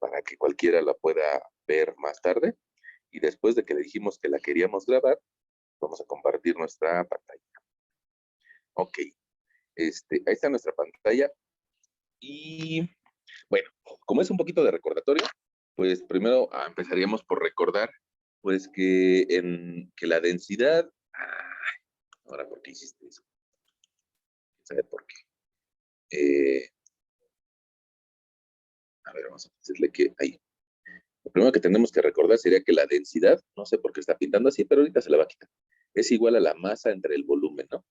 para que cualquiera la pueda ver más tarde. Y después de que le dijimos que la queríamos grabar, vamos a compartir nuestra pantalla. Ok, ahí está nuestra pantalla. Y bueno, como es un poquito de recordatorio, pues primero empezaríamos por recordar, pues que la densidad... ahora, ¿por qué hiciste eso? ¿Quién sabe por qué? A ver, vamos a decirle que ahí. Lo primero que tenemos que recordar sería que la densidad, no sé por qué está pintando así, pero ahorita se la va a quitar, es igual a la masa entre el volumen, ¿no?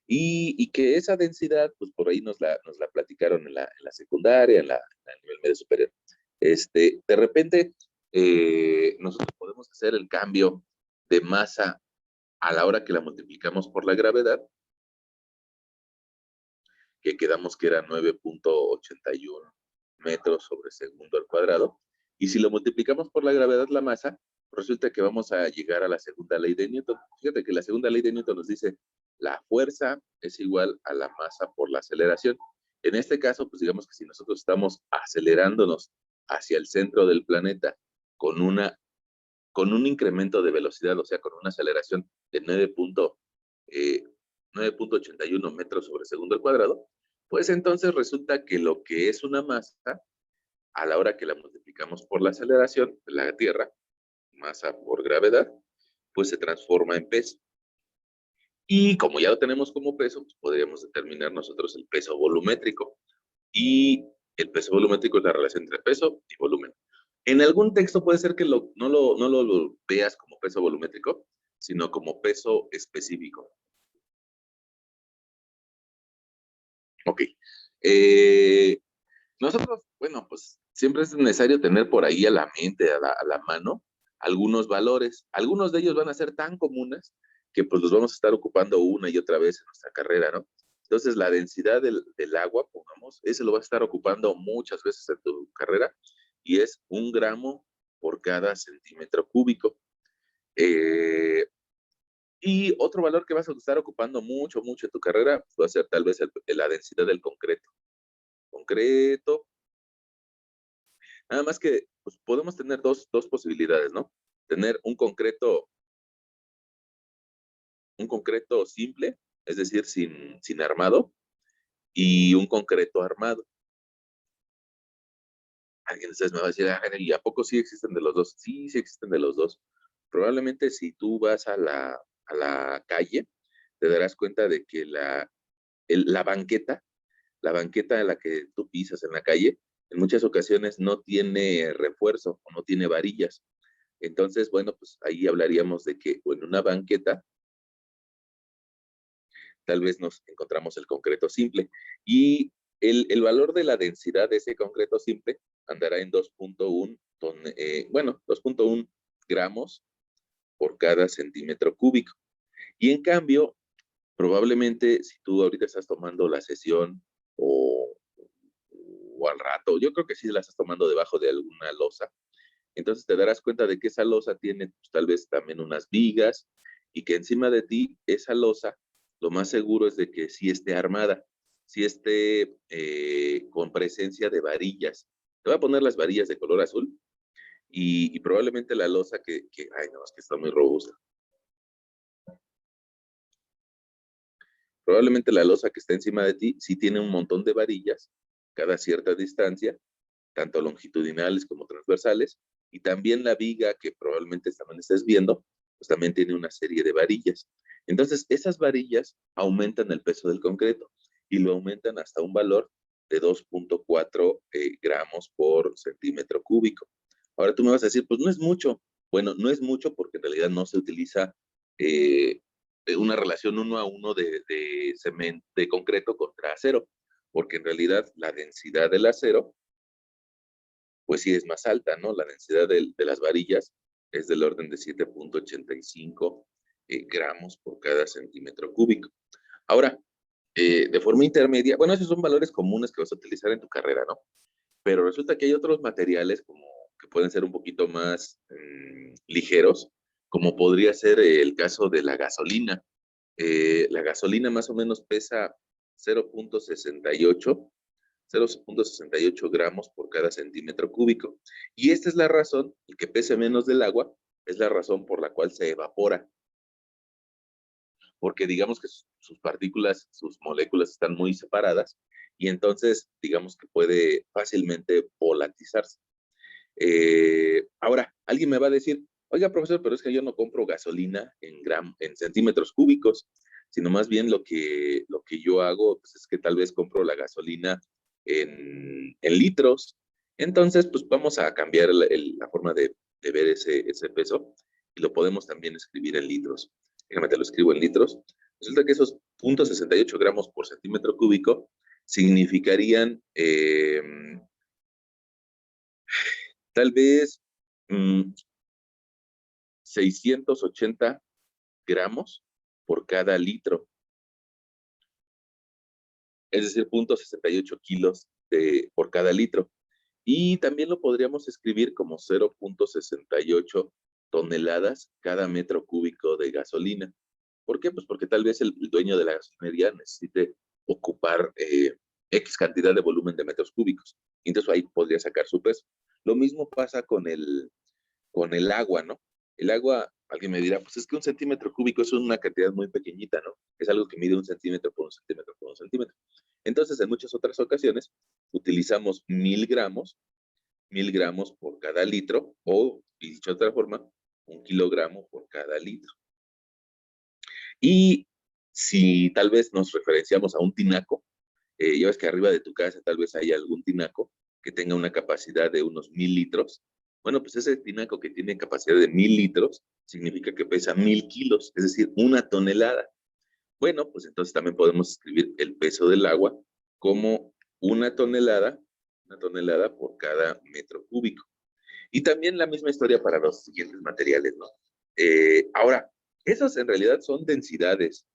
Y que esa densidad, pues por ahí nos la platicaron en la secundaria, en el nivel medio superior. De repente, nosotros podemos hacer el cambio de masa a la hora que la multiplicamos por la gravedad, que quedamos que era 9.81 metros sobre segundo al cuadrado, y si lo multiplicamos por la gravedad, la masa, resulta que vamos a llegar a la segunda ley de Newton. Fíjate que la segunda ley de Newton nos dice, la fuerza es igual a la masa por la aceleración. En este caso, pues digamos que si nosotros estamos acelerándonos hacia el centro del planeta con un incremento de velocidad, o sea, con una aceleración de 9.81 metros sobre segundo al cuadrado, pues entonces resulta que lo que es una masa, a la hora que la multiplicamos por la aceleración de la Tierra, masa por gravedad, pues se transforma en peso. Y como ya lo tenemos como peso, pues podríamos determinar nosotros el peso volumétrico. Y el peso volumétrico es la relación entre peso y volumen. En algún texto puede ser que no lo veas como peso volumétrico, sino como peso específico. Ok. Nosotros, bueno, pues siempre es necesario tener por ahí a la mente, a la mano, algunos valores. Algunos de ellos van a ser tan comunes que pues los vamos a estar ocupando una y otra vez en nuestra carrera, ¿no? Entonces, la densidad del agua, pongamos, ese lo vas a estar ocupando muchas veces en tu carrera y es 1 gramo por cada centímetro cúbico. Eh, y otro valor que vas a estar ocupando mucho, mucho en tu carrera va a ser tal vez la densidad del concreto. Concreto. Nada más que pues, podemos tener dos posibilidades, ¿no? Tener un concreto simple, es decir, sin armado, y un concreto armado. Alguien entonces me va a decir, ¿y a poco sí existen de los dos? Sí, sí existen de los dos. Probablemente si tú vas a la calle, te darás cuenta de que la banqueta en la que tú pisas en la calle, en muchas ocasiones no tiene refuerzo o no tiene varillas. Entonces, bueno, pues ahí hablaríamos de que en una banqueta tal vez nos encontramos el concreto simple. Y el valor de la densidad de ese concreto simple andará en 2.1 2.1 gramos por cada centímetro cúbico. Y en cambio, probablemente si tú ahorita estás tomando la sesión o al rato, yo creo que sí la estás tomando debajo de alguna losa, entonces te darás cuenta de que esa losa tiene pues, tal vez también unas vigas y que encima de ti esa losa, lo más seguro es de que sí esté armada, sí esté con presencia de varillas. Te voy a poner las varillas de color azul y probablemente la losa ay no, es que está muy robusta. Probablemente la losa que está encima de ti sí tiene un montón de varillas cada cierta distancia, tanto longitudinales como transversales, y también la viga que probablemente también estés viendo, pues también tiene una serie de varillas. Entonces, esas varillas aumentan el peso del concreto y lo aumentan hasta un valor de 2.4 gramos por centímetro cúbico. Ahora tú me vas a decir, pues no es mucho. Bueno, no es mucho porque en realidad no se utiliza eh, una relación 1 a 1 de cemento, de concreto contra acero, porque en realidad la densidad del acero pues sí es más alta, ¿no? La densidad de las varillas es del orden de 7.85 gramos por cada centímetro cúbico. Ahora, de forma intermedia, bueno, esos son valores comunes que vas a utilizar en tu carrera, ¿no? Pero resulta que hay otros materiales como que pueden ser un poquito más ligeros, como podría ser el caso de la gasolina. La gasolina más o menos pesa 0.68 0.68 gramos por cada centímetro cúbico. Y esta es la razón, el que pese menos del agua, es la razón por la cual se evapora. Porque digamos que sus partículas, sus moléculas están muy separadas y entonces digamos que puede fácilmente volatilizarse. Ahora, alguien me va a decir, oiga, profesor, pero es que yo no compro gasolina en centímetros cúbicos, sino más bien lo que yo hago pues, es que tal vez compro la gasolina en litros. Entonces, pues vamos a cambiar la forma de ver ese peso y lo podemos también escribir en litros. Déjame te lo escribo en litros. Resulta que esos 0.68 gramos por centímetro cúbico significarían tal vez 680 gramos por cada litro, es decir, 0.68 kilos por cada litro. Y también lo podríamos escribir como 0.68 toneladas cada metro cúbico de gasolina. ¿Por qué? Pues porque tal vez el dueño de la gasolinería necesite ocupar X cantidad de volumen de metros cúbicos. Entonces ahí podría sacar su peso. Lo mismo pasa con el agua, ¿no? El agua, alguien me dirá, pues es que un centímetro cúbico es una cantidad muy pequeñita, ¿no? Es algo que mide un centímetro por un centímetro por un centímetro. Entonces, en muchas otras ocasiones, utilizamos 1000 gramos por cada litro, o, dicho de otra forma, 1 kilogramo por cada litro. Y si tal vez nos referenciamos a un tinaco, ya ves que arriba de tu casa tal vez hay algún tinaco que tenga una capacidad de unos 1000 litros. Bueno, pues ese tinaco que tiene capacidad de 1000 litros significa que pesa 1000 kilos, es decir, 1 tonelada. Bueno, pues entonces también podemos escribir el peso del agua como 1 tonelada por cada metro cúbico. Y también la misma historia para los siguientes materiales, ¿no? Ahora, esos en realidad son densidades,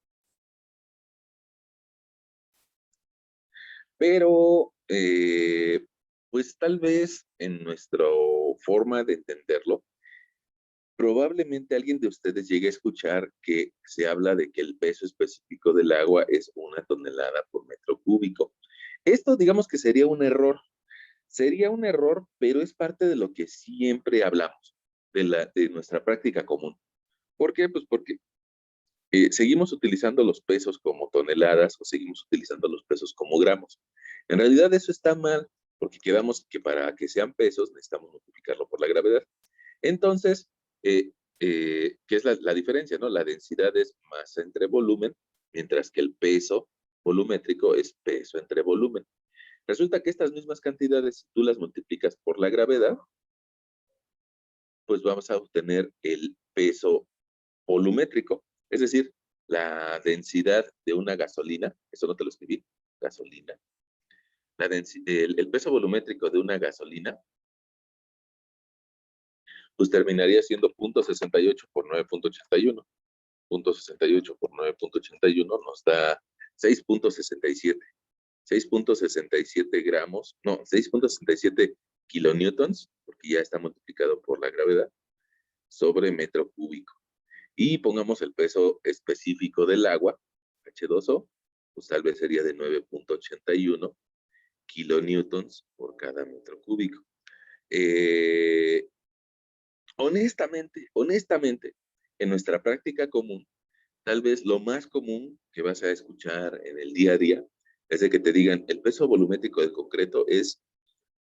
pero pues tal vez en nuestra forma de entenderlo, probablemente alguien de ustedes llegue a escuchar que se habla de que el peso específico del agua es 1 tonelada por metro cúbico. Esto digamos que sería un error, pero es parte de lo que siempre hablamos, de nuestra práctica común. ¿Por qué? Pues porque seguimos utilizando los pesos como toneladas o seguimos utilizando los pesos como gramos. En realidad eso está mal, porque quedamos que para que sean pesos necesitamos multiplicarlo por la gravedad. Entonces, ¿qué es la diferencia? ¿No? La densidad es masa entre volumen, mientras que el peso volumétrico es peso entre volumen. Resulta que estas mismas cantidades, si tú las multiplicas por la gravedad, pues vamos a obtener el peso volumétrico. Es decir, la densidad de una gasolina, eso no te lo escribí, gasolina, el peso volumétrico de una gasolina, pues terminaría siendo 0.68 por 9.81. 0.68 por 9.81 nos da 6.67. 6.67 gramos, no, 6.67 kilonewtons, porque ya está multiplicado por la gravedad, sobre metro cúbico. Y pongamos el peso específico del agua, H2O, pues tal vez sería de 9.81 kilonewtons por cada metro cúbico. Honestamente, en nuestra práctica común, tal vez lo más común que vas a escuchar en el día a día es de que te digan el peso volumétrico del concreto es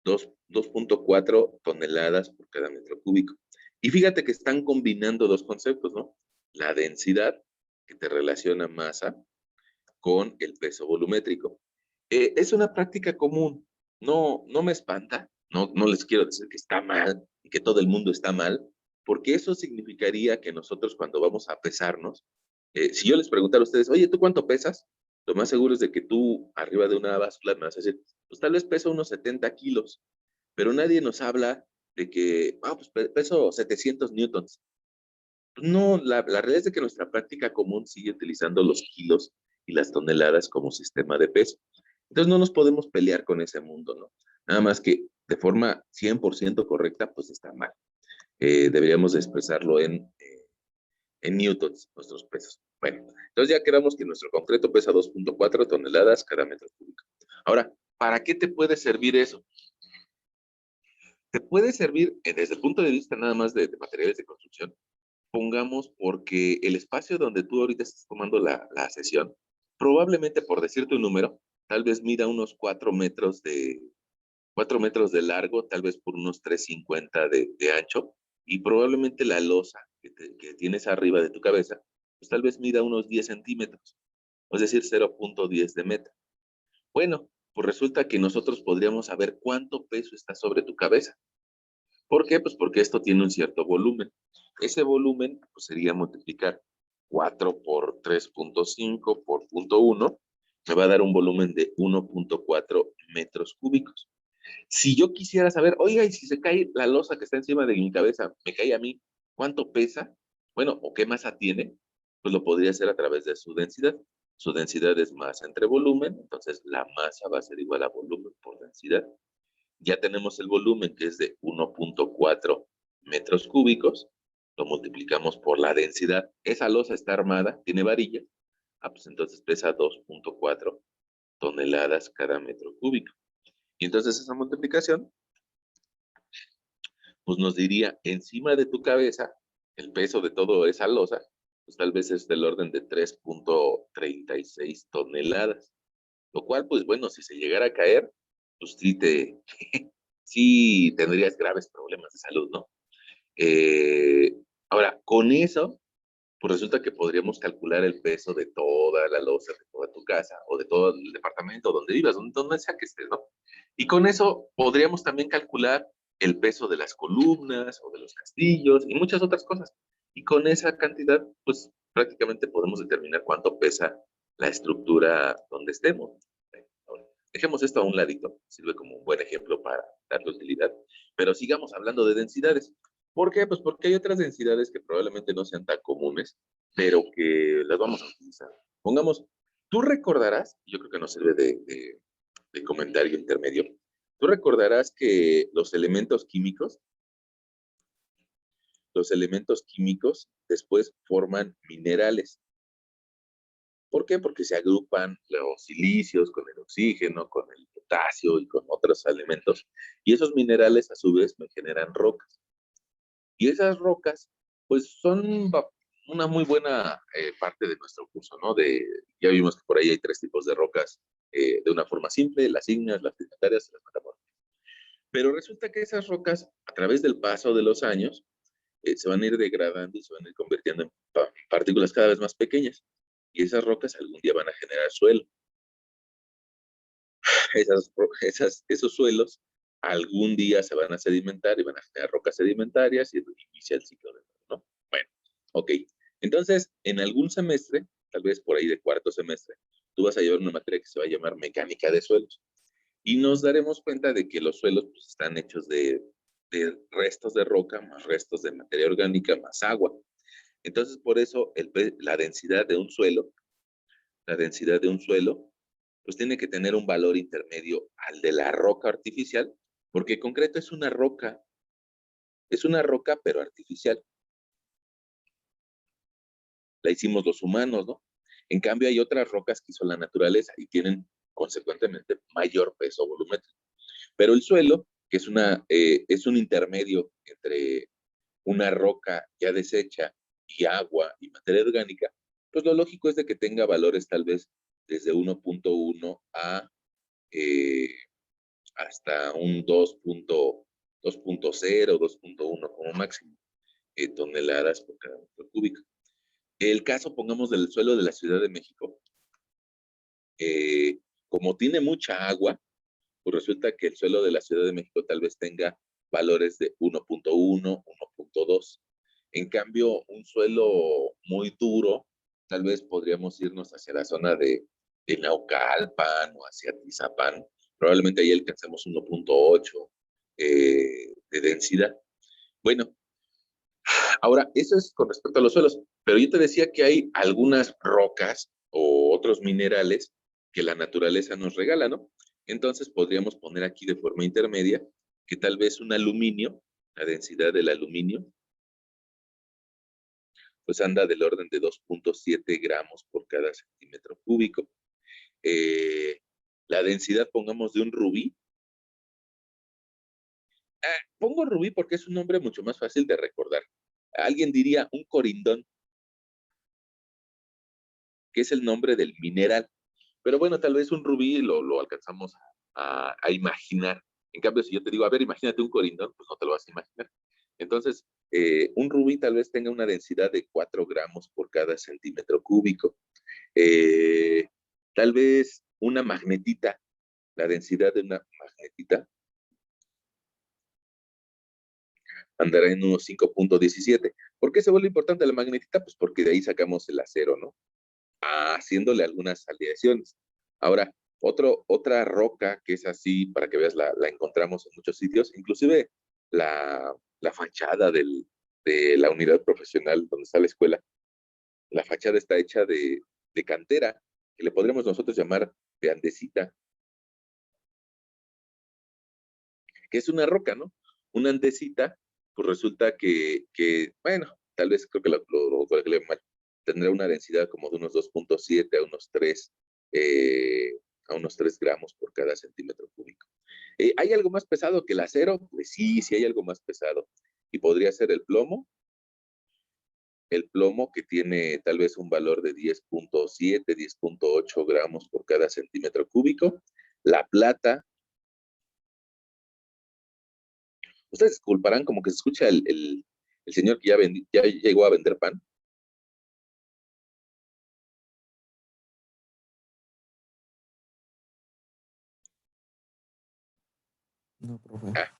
2.4 toneladas por cada metro cúbico. Y fíjate que están combinando dos conceptos, ¿no? La densidad, que te relaciona masa, con el peso volumétrico. Es una práctica común, no me espanta, no les quiero decir que está mal y que todo el mundo está mal, porque eso significaría que nosotros cuando vamos a pesarnos, si yo les preguntara a ustedes, oye, ¿tú cuánto pesas? Lo más seguro es de que tú arriba de una báscula me vas a decir, pues tal vez peso unos 70 kilos, pero nadie nos habla de que, pues peso 700 newtons. No, la realidad es de que nuestra práctica común sigue utilizando los kilos y las toneladas como sistema de peso. Entonces no nos podemos pelear con ese mundo, ¿no? Nada más que de forma 100% correcta, pues está mal. Deberíamos expresarlo en newtons, nuestros pesos. Bueno, entonces ya quedamos que nuestro concreto pesa 2.4 toneladas cada metro cúbico. Ahora, ¿Para qué te puede servir eso? Te puede servir desde el punto de vista nada más de materiales de construcción, pongamos porque el espacio donde tú ahorita estás tomando la sesión, probablemente por decirte un número, tal vez mida unos 4 metros de largo, tal vez por unos 3,50 de ancho, y probablemente la losa que tienes arriba de tu cabeza, pues tal vez mida unos 10 centímetros, es decir, 0,10 de metro. Bueno, pues resulta que nosotros podríamos saber cuánto peso está sobre tu cabeza. ¿Por qué? Pues porque esto tiene un cierto volumen. Ese volumen pues, sería multiplicar 4 por 3,5 por 0,1, me va a dar un volumen de 1,4 metros cúbicos. Si yo quisiera saber, oiga, y si se cae la losa que está encima de mi cabeza, me cae a mí, ¿cuánto pesa? Bueno, o qué masa tiene, pues lo podría hacer a través de su densidad. Su densidad es masa entre volumen, entonces la masa va a ser igual a volumen por densidad. Ya tenemos el volumen que es de 1,4 metros cúbicos, lo multiplicamos por la densidad. Esa losa está armada, tiene varillas, pues entonces pesa 2,4 toneladas cada metro cúbico. Y entonces esa multiplicación, pues nos diría, encima de tu cabeza, el peso de toda esa losa, pues tal vez es del orden de 3,36 toneladas. Lo cual, pues bueno, si se llegara a caer, pues sí tendrías graves problemas de salud, ¿no? Ahora, con eso, pues resulta que podríamos calcular el peso de toda la losa, de toda tu casa, o de todo el departamento donde vivas, donde sea que estés, ¿no? Y con eso podríamos también calcular el peso de las columnas, o de los castillos, y muchas otras cosas. Y con esa cantidad, pues prácticamente podemos determinar cuánto pesa la estructura donde estemos. Ahora, dejemos esto a un ladito, sirve como un buen ejemplo para darle utilidad, pero sigamos hablando de densidades. ¿Por qué? Pues porque hay otras densidades que probablemente no sean tan comunes, pero que las vamos a utilizar. Pongamos, tú recordarás, yo creo que nos sirve de comentario intermedio, tú recordarás que los elementos químicos después forman minerales. ¿Por qué? Porque se agrupan los silicios con el oxígeno, con el potasio y con otros elementos. Y esos minerales a su vez me generan rocas. Y esas rocas, pues son una muy buena parte de nuestro curso, ¿no? Ya vimos que por ahí hay 3 tipos de rocas de una forma simple, las ígneas, las sedimentarias y las metamórficas. Pero resulta que esas rocas, a través del paso de los años, se van a ir degradando y se van a ir convirtiendo en partículas cada vez más pequeñas. Y esas rocas algún día van a generar suelo. Esos suelos algún día se van a sedimentar y van a generar rocas sedimentarias y inicia el ciclo de nuevo, ¿no? Bueno, ok. Entonces, en algún semestre, tal vez por ahí de cuarto semestre, tú vas a llevar una materia que se va a llamar mecánica de suelos. Y nos daremos cuenta de que los suelos pues, están hechos de restos de roca, más restos de materia orgánica, más agua. Entonces, por eso la densidad de un suelo, pues tiene que tener un valor intermedio al de la roca artificial, porque en concreto es una roca pero artificial. La hicimos los humanos, ¿no? En cambio hay otras rocas que hizo la naturaleza y tienen consecuentemente mayor peso volumétrico. Pero el suelo, que es un intermedio entre una roca ya deshecha y agua y materia orgánica, pues lo lógico es de que tenga valores tal vez desde 1,1 eh, hasta un 2,0, 2,1 como máximo toneladas por cada metro cúbico. El caso, pongamos, del suelo de la Ciudad de México, como tiene mucha agua, pues resulta que el suelo de la Ciudad de México tal vez tenga valores de 1,1, 1,2. En cambio, un suelo muy duro, tal vez podríamos irnos hacia la zona de Naucalpan o hacia Tizapán. Probablemente ahí alcancemos 1,8 de densidad. Bueno, ahora, eso es con respecto a los suelos, pero yo te decía que hay algunas rocas o otros minerales que la naturaleza nos regala, ¿no? Entonces podríamos poner aquí de forma intermedia que tal vez un aluminio, la densidad del aluminio, pues anda del orden de 2,7 gramos por cada centímetro cúbico. la densidad, pongamos, de un rubí. Pongo rubí porque es un nombre mucho más fácil de recordar. Alguien diría un corindón, que es el nombre del mineral. Pero bueno, tal vez un rubí lo alcanzamos a imaginar. En cambio, si yo te digo, a ver, imagínate un corindón, pues no te lo vas a imaginar. Entonces, un rubí tal vez tenga una densidad de 4 gramos por cada centímetro cúbico. Eh, Tal vez una magnetita, la densidad de una magnetita andará en unos 5.17. ¿Por qué se vuelve importante la magnetita? Pues porque de ahí sacamos el acero, ¿no? Haciéndole algunas aleaciones. Ahora, otra roca que es así, para que veas, la encontramos en muchos sitios, inclusive la fachada de la unidad profesional donde está la escuela, la fachada está hecha de cantera, que le podríamos nosotros llamar de andesita, que es una roca, ¿no? Una andesita, pues resulta bueno, tal vez creo que lo calculé mal, tendrá una densidad como de unos 2.7 a unos 3 gramos por cada centímetro cúbico. ¿Hay algo más pesado que el acero? Pues sí, sí hay algo más pesado. Y podría ser el plomo que tiene tal vez un valor de 10.7, 10.8 gramos por cada centímetro cúbico. La plata, ustedes disculparán como que se escucha el señor que ya llegó a vender pan. No, profe. Ah,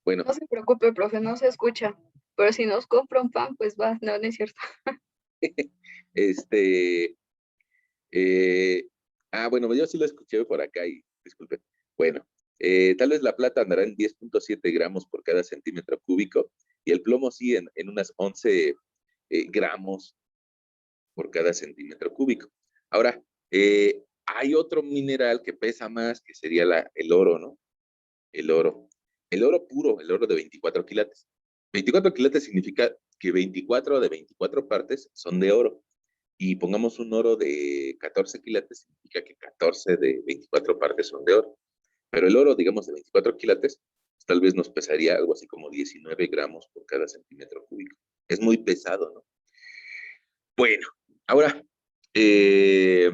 bueno, No se preocupe, profe, no se escucha. Pero si nos compra un pan, pues va, no, no es cierto. este, eh, bueno, yo sí lo escuché por acá y disculpen. Bueno, tal vez la plata andará en 10.7 gramos por cada centímetro cúbico y el plomo sí en unas 11 gramos por cada centímetro cúbico. Ahora, hay otro mineral que pesa más, que sería el oro, ¿no? El oro. El oro puro, el oro de 24 quilates. 24 quilates significa que 24 de 24 partes son de oro. Y pongamos un oro de 14 quilates, significa que 14 de 24 partes son de oro. Pero el oro, digamos, de 24 quilates, pues, tal vez nos pesaría algo así como 19 gramos por cada centímetro cúbico. Es muy pesado, ¿no? Bueno, ahora, eh,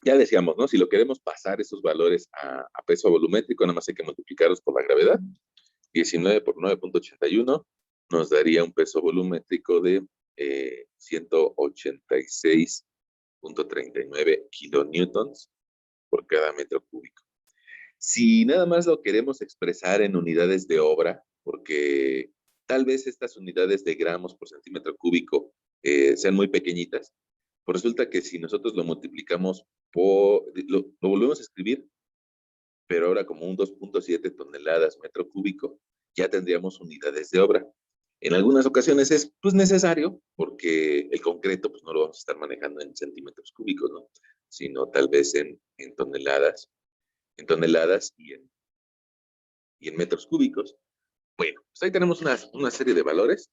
ya decíamos, ¿no? Si lo queremos pasar esos valores a peso volumétrico, nada más hay que multiplicarlos por la gravedad. 19 por 9.81 nos daría un peso volumétrico de 186.39 kilonewtons por cada metro cúbico. Si nada más lo queremos expresar en unidades de obra, porque tal vez estas unidades de gramos por centímetro cúbico sean muy pequeñitas, pues resulta que si nosotros lo multiplicamos lo volvemos a escribir, pero ahora como un 2.7 toneladas metro cúbico, ya tendríamos unidades de obra. En algunas ocasiones es pues necesario, porque el concreto pues no lo vamos a estar manejando en centímetros cúbicos, ¿no? Sino tal vez en toneladas y en metros cúbicos. Bueno, pues ahí tenemos una serie de valores.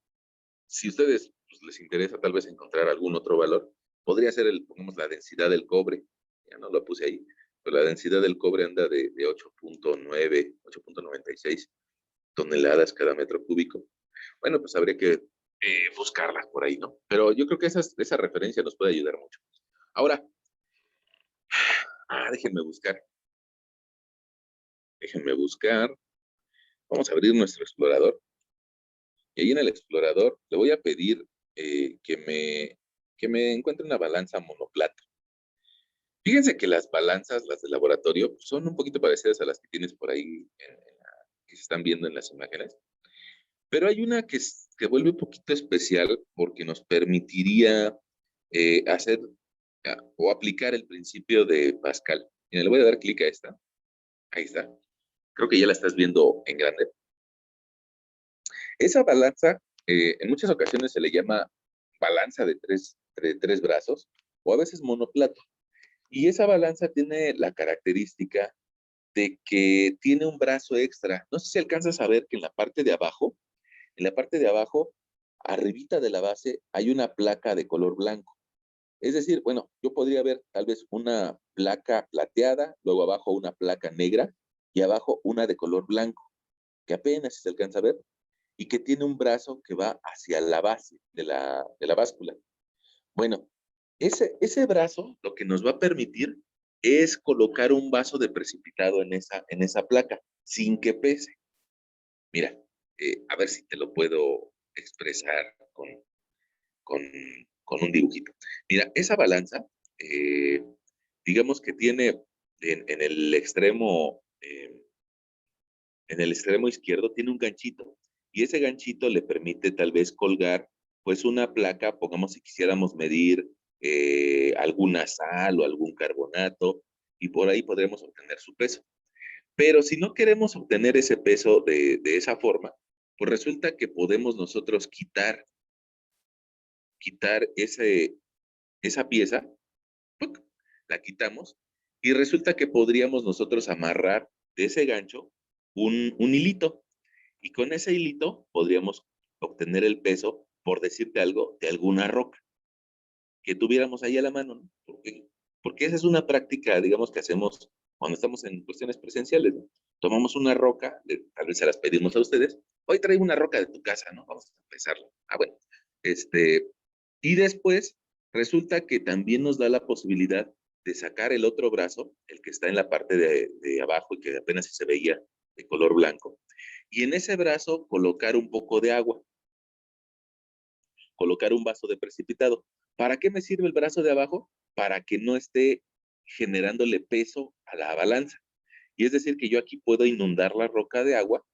Si a ustedes pues, les interesa tal vez encontrar algún otro valor, podría ser pongamos la densidad del cobre, ya no lo puse ahí, pero la densidad del cobre anda de 8.9, 8.96 toneladas cada metro cúbico. Bueno, pues habría que buscarla por ahí, ¿no? Pero yo creo que esa referencia nos puede ayudar mucho. Ahora, déjenme buscar. Déjenme buscar. Vamos a abrir nuestro explorador. Y ahí en el explorador le voy a pedir que me encuentre una balanza monoplata. Fíjense que las balanzas, las de laboratorio, son un poquito parecidas a las que tienes por ahí, que se están viendo en las imágenes. Pero hay una que vuelve un poquito especial porque nos permitiría hacer o aplicar el principio de Pascal. Y le voy a dar clic a esta. Ahí está. Creo que ya la estás viendo en grande. Esa balanza, en muchas ocasiones se le llama balanza de tres brazos o a veces monoplato. Y esa balanza tiene la característica de que tiene un brazo extra. No sé si alcanzas a ver que en la parte de abajo, arribita de la base, hay una placa de color blanco. Es decir, bueno, yo podría ver tal vez una placa plateada, luego abajo una placa negra y abajo una de color blanco, que apenas se alcanza a ver, y que tiene un brazo que va hacia la base de la báscula. Bueno, ese brazo lo que nos va a permitir es colocar un vaso de precipitado en esa placa, sin que pese. Mira, a ver si te lo puedo expresar con, con un dibujito. Mira, esa balanza, eh, digamos que tiene en el extremo izquierdo, tiene un ganchito, y ese ganchito le permite tal vez colgar, pues una placa, pongamos si quisiéramos medir alguna sal o algún carbonato, y por ahí podremos obtener su peso. Pero si no queremos obtener ese peso de esa forma, pues resulta que podemos nosotros quitar esa pieza, ¡puc!, la quitamos, y resulta que podríamos nosotros amarrar de ese gancho un hilito, y con ese hilito podríamos obtener el peso, por decirte algo, de alguna roca que tuviéramos ahí a la mano, ¿no? Porque esa es una práctica, digamos, que hacemos cuando estamos en cuestiones presenciales, ¿no? Tomamos una roca, tal vez se las pedimos a ustedes, hoy traigo una roca de tu casa, ¿no? Vamos a pesarla. Ah, bueno, y después resulta que también nos da la posibilidad de sacar el otro brazo, el que está en la parte de abajo y que apenas se veía de color blanco, y en ese brazo colocar un poco de agua, colocar un vaso de precipitado. ¿Para qué me sirve el brazo de abajo? Para que no esté generándole peso a la balanza. Y es decir, que yo aquí puedo inundar la roca de agua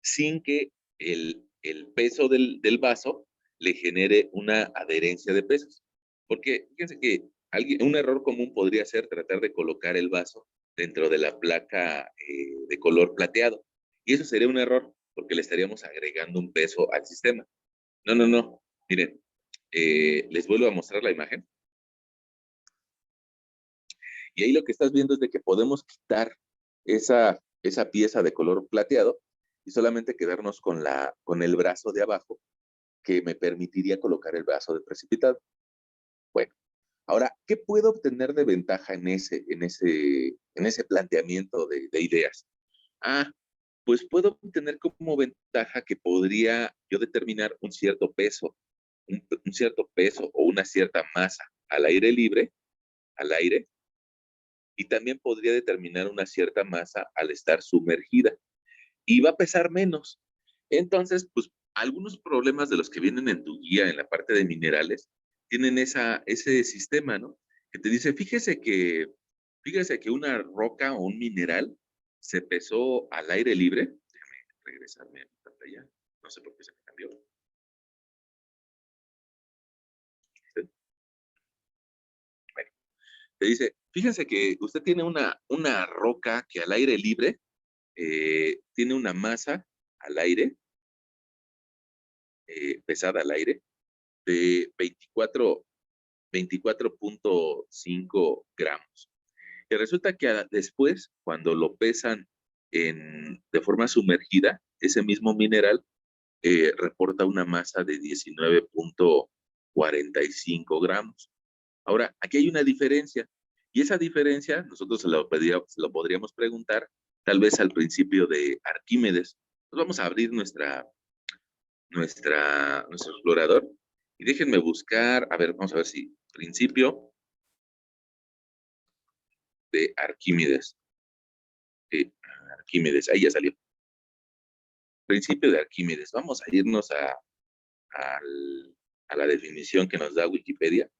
sin que el peso del vaso le genere una adherencia de pesos. Porque fíjense que un error común podría ser tratar de colocar el vaso dentro de la placa de color plateado. Y eso sería un error, porque le estaríamos agregando un peso al sistema. No, no, no. Miren, les vuelvo a mostrar la imagen. Y ahí lo que estás viendo es de que podemos quitar esa pieza de color plateado y solamente quedarnos con el brazo de abajo, que me permitiría colocar el brazo de precipitado. Bueno, ahora, ¿qué puedo obtener de ventaja en ese planteamiento de ideas? Ah, pues puedo obtener como ventaja que podría yo determinar un cierto peso o una cierta masa al aire, y también podría determinar una cierta masa al estar sumergida, y va a pesar menos. Entonces, pues algunos problemas de los que vienen en tu guía en la parte de minerales tienen ese sistema, ¿no? Que te dice, fíjese que una roca o un mineral se pesó al aire libre. Déjame regresarme a mi pantalla. No sé por qué se me cambió. Bueno, te dice, fíjense que usted tiene una roca que al aire libre tiene una masa al aire, pesada al aire, de 24.5 gramos. Y resulta que después, cuando lo pesan de forma sumergida, ese mismo mineral reporta una masa de 19.45 gramos. Ahora, aquí hay una diferencia, y esa diferencia nosotros se lo podríamos preguntar tal vez al principio de Arquímedes. Nos vamos a abrir nuestro explorador y déjenme buscar, a ver, vamos a ver si principio de Arquímedes. Arquímedes, ahí ya salió. Principio de Arquímedes. Vamos a irnos a la definición que nos da Wikipedia.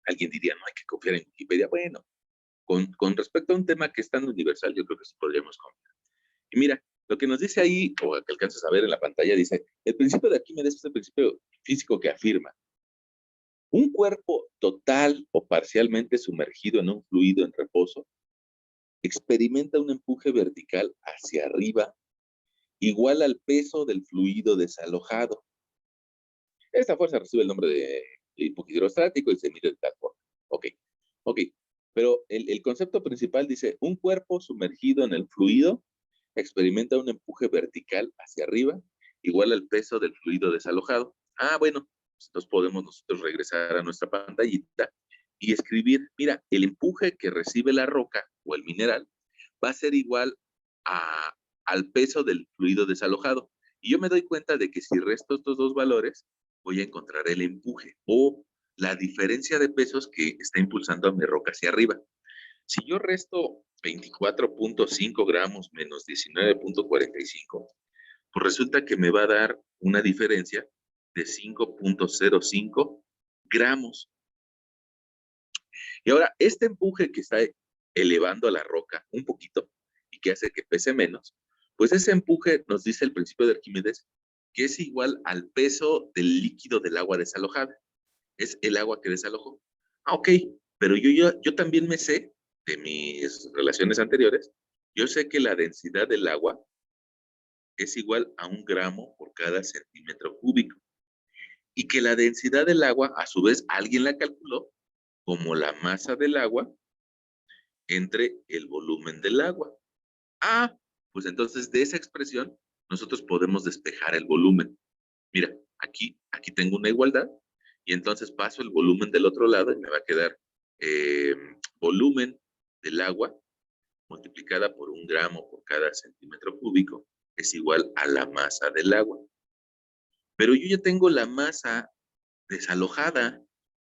Alguien diría, no hay que confiar en Wikipedia. Bueno, con respecto a un tema que es tan universal, yo creo que sí podríamos confiar. Y mira, lo que nos dice ahí, o que alcanzas a ver en la pantalla, dice, el principio de Arquímedes es el principio físico que afirma: un cuerpo total o parcialmente sumergido en un fluido en reposo experimenta un empuje vertical hacia arriba igual al peso del fluido desalojado. Esta fuerza recibe el nombre de empuje hidrostático y se mide de tal forma. Ok, ok. Pero el concepto principal dice, un cuerpo sumergido en el fluido experimenta un empuje vertical hacia arriba igual al peso del fluido desalojado. Ah, bueno, Entonces podemos nosotros regresar a nuestra pantallita y escribir, mira, el empuje que recibe la roca o el mineral va a ser igual al peso del fluido desalojado. Y yo me doy cuenta de que si resto estos dos valores, voy a encontrar el empuje o la diferencia de pesos que está impulsando a mi roca hacia arriba. Si yo resto 24.5 gramos menos 19.45, pues resulta que me va a dar una diferencia de 5.05 gramos. Y ahora, este empuje que está elevando a la roca un poquito y que hace que pese menos, pues ese empuje nos dice el principio de Arquímedes que es igual al peso del líquido del agua desalojada. Es el agua que desalojó. Ah, ok, pero yo también me sé de mis relaciones anteriores, yo sé que la densidad del agua es igual a 1 gramo por cada centímetro cúbico. Y que la densidad del agua, a su vez, alguien la calculó como la masa del agua entre el volumen del agua. Ah, pues entonces de esa expresión nosotros podemos despejar el volumen. Mira, aquí tengo una igualdad y entonces paso el volumen del otro lado y me va a quedar volumen del agua multiplicada por 1 gramo por cada centímetro cúbico es igual a la masa del agua. Pero yo ya tengo la masa desalojada.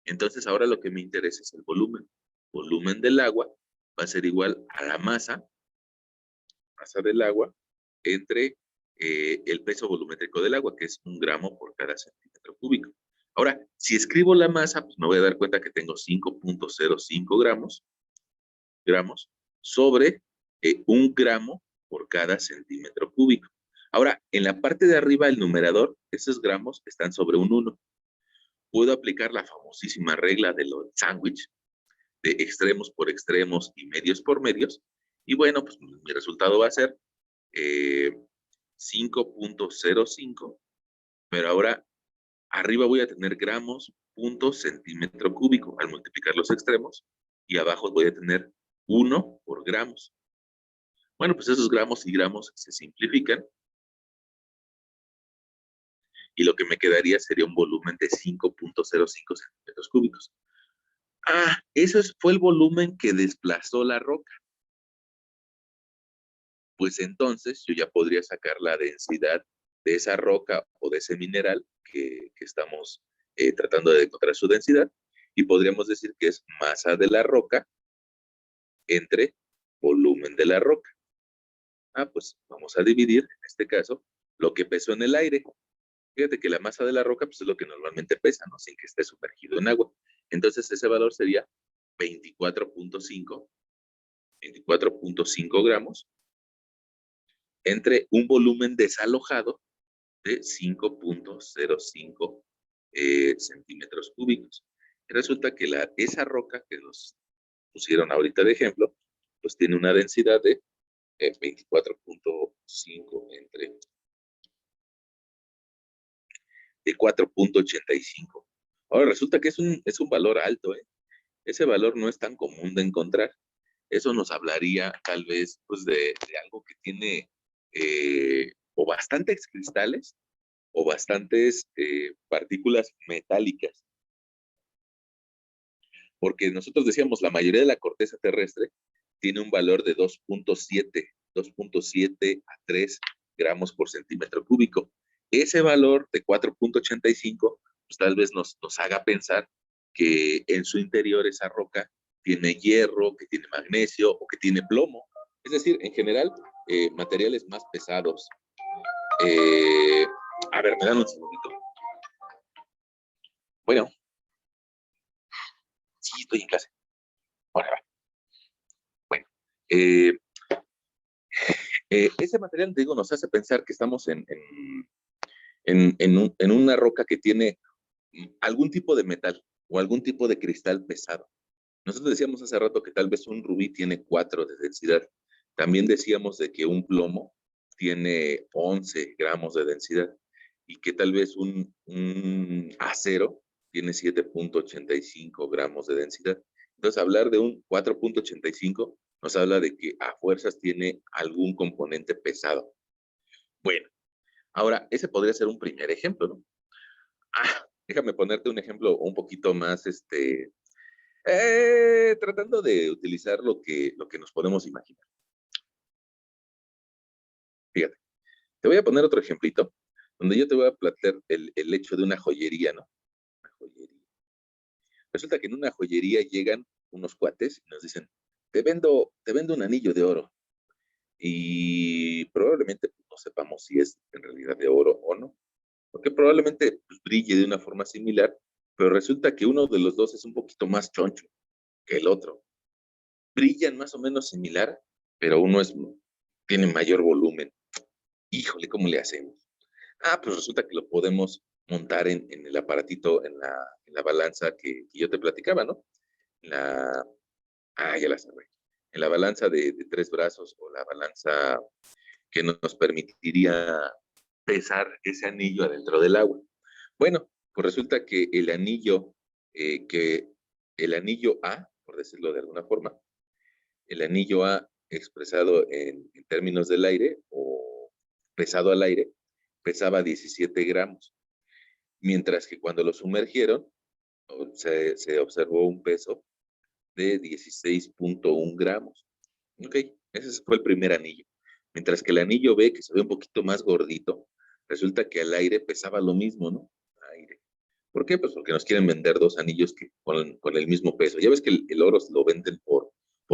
Entonces ahora lo que me interesa es el volumen. Volumen del agua va a ser igual a la masa del agua, entre el peso volumétrico del agua, que es 1 gramo por cada centímetro cúbico. Ahora, si escribo la masa, pues me voy a dar cuenta que tengo 5.05 gramos sobre 1 gramo por cada centímetro cúbico. Ahora, en la parte de arriba, el numerador, esos gramos están sobre un 1. Puedo aplicar la famosísima regla del sándwich, de extremos por extremos y medios por medios, y bueno, pues mi resultado va a ser 5.05, pero ahora arriba voy a tener gramos, punto, centímetro cúbico, al multiplicar los extremos, y abajo voy a tener 1 por gramos. Bueno, pues esos gramos y gramos se simplifican, y lo que me quedaría sería un volumen de 5.05 centímetros cúbicos. Ah, eso fue el volumen que desplazó la roca. Pues entonces yo ya podría sacar la densidad de esa roca o de ese mineral que estamos tratando de encontrar su densidad, y podríamos decir que es masa de la roca entre volumen de la roca. Ah, pues vamos a dividir, en este caso, lo que pesó en el aire. Fíjate que la masa de la roca pues, es lo que normalmente pesa, ¿no? Sin que esté sumergido en agua. Entonces ese valor sería 24.5 gramos entre un volumen desalojado de 5.05 centímetros cúbicos. Y resulta que esa roca que nos pusieron ahorita de ejemplo, pues tiene una densidad de 24.5 entre de 4.85. Ahora resulta que es un valor alto, ¿eh? Ese valor no es tan común de encontrar. Eso nos hablaría tal vez pues de algo que tiene o bastantes cristales o bastantes partículas metálicas. Porque nosotros decíamos, la mayoría de la corteza terrestre tiene un valor de 2.7 a 3 gramos por centímetro cúbico. Ese valor de 4.85, pues tal vez nos haga pensar que en su interior esa roca tiene hierro, que tiene magnesio o que tiene plomo. Es decir, en general, materiales más pesados. A ver, me dan un segundito. Bueno. Sí, estoy en clase. Ahora va. Bueno. Ese material, digo, nos hace pensar que estamos en una roca que tiene algún tipo de metal o algún tipo de cristal pesado. Nosotros decíamos hace rato que tal vez un rubí tiene 4 de densidad. También decíamos de que un plomo tiene 11 gramos de densidad y que tal vez un acero tiene 7.85 gramos de densidad. Entonces, hablar de un 4.85 nos habla de que a fuerzas tiene algún componente pesado. Bueno, ahora, ese podría ser un primer ejemplo, ¿no? Ah, Déjame ponerte un ejemplo un poquito más, tratando de utilizar lo que nos podemos imaginar. Fíjate, te voy a poner otro ejemplito, donde yo te voy a plantear el hecho de una joyería, ¿no? Una joyería. Resulta que en una joyería llegan unos cuates y nos dicen, te vendo un anillo de oro. Y probablemente pues, no sepamos si es en realidad de oro o no, porque probablemente pues, brille de una forma similar, pero resulta que uno de los dos es un poquito más choncho que el otro. Brillan más o menos similar, pero uno tiene mayor volumen. Híjole, ¿cómo le hacemos? Ah, pues resulta que lo podemos montar en el aparatito, en la balanza que yo te platicaba, ¿no? La, ya la sabía. En la balanza de 3 brazos o la balanza que nos permitiría pesar ese anillo adentro del agua. Bueno, pues resulta que el anillo A, por decirlo de alguna forma, el anillo A expresado en términos del aire o pesado al aire, pesaba 17 gramos, mientras que cuando lo sumergieron se observó un peso de 16.1 gramos. Ok, ese fue el primer anillo. Mientras que el anillo B, que se ve un poquito más gordito, resulta que al aire pesaba lo mismo, ¿no? Aire. ¿Por qué? Pues porque nos quieren vender dos anillos con el mismo peso. Ya ves que el oro lo venden por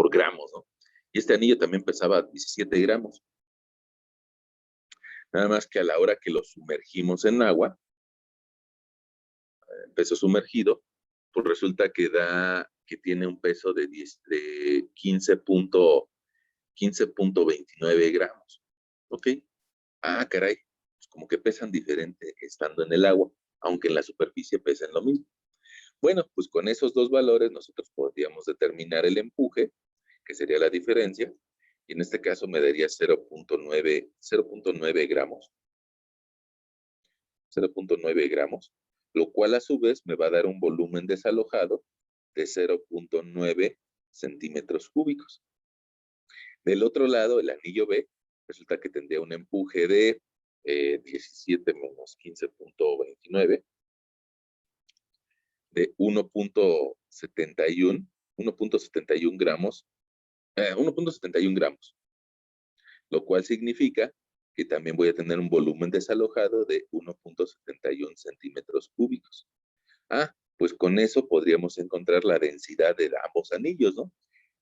gramos, ¿no? Y este anillo también pesaba 17 gramos. Nada más que a la hora que lo sumergimos en agua, peso sumergido, pues resulta que tiene un peso de 15.29 gramos. ¿Ok? Ah, caray, pues como que pesan diferente estando en el agua, aunque en la superficie pesan lo mismo. Bueno, pues con esos dos valores nosotros podríamos determinar el empuje, que sería la diferencia, y en este caso me daría 0.9 gramos, 0.9 gramos, lo cual a su vez me va a dar un volumen desalojado de 0.9 centímetros cúbicos. Del otro lado, el anillo B resulta que tendría un empuje de 17 menos 15.29 de 1.71 gramos, 1.71 gramos, lo cual significa que también voy a tener un volumen desalojado de 1.71 centímetros cúbicos. Ah, pues con eso podríamos encontrar la densidad de ambos anillos, ¿no?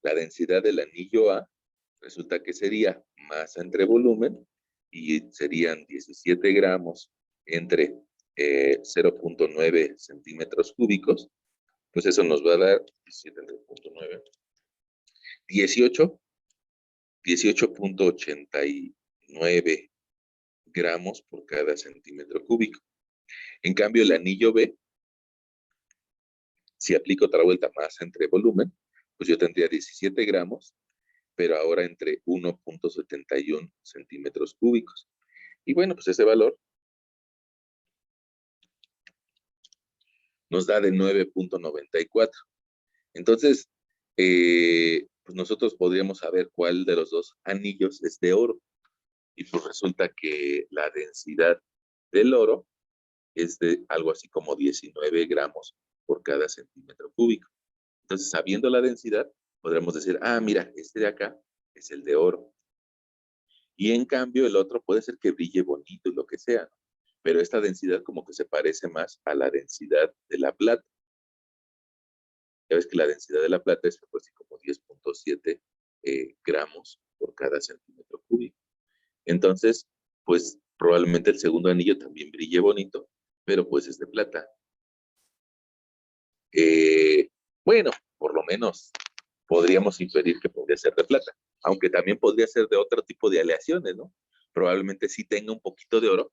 La densidad del anillo A resulta que sería masa entre volumen y serían 17 gramos entre 0.9 centímetros cúbicos, pues eso nos va a dar 17 entre 0.9, 18.89 gramos por cada centímetro cúbico. En cambio, el anillo B, si aplico otra vuelta masa entre volumen, pues yo tendría 17 gramos, pero ahora entre 1.71 centímetros cúbicos. Y bueno, pues ese valor nos da de 9.94. Entonces, pues nosotros podríamos saber cuál de los dos anillos es de oro. Y pues resulta que la densidad del oro es de algo así como 19 gramos por cada centímetro cúbico. Entonces, sabiendo la densidad, podremos decir, ah, mira, este de acá es el de oro. Y en cambio, el otro puede ser que brille bonito y lo que sea, ¿no? Pero esta densidad como que se parece más a la densidad de la plata. Ya ves que la densidad de la plata es pues, como 10.7 gramos por cada centímetro cúbico. Entonces, pues probablemente el segundo anillo también brille bonito, pero pues es de plata. Bueno, por lo menos podríamos inferir que podría ser de plata, aunque también podría ser de otro tipo de aleaciones, ¿no? Probablemente sí tenga un poquito de oro.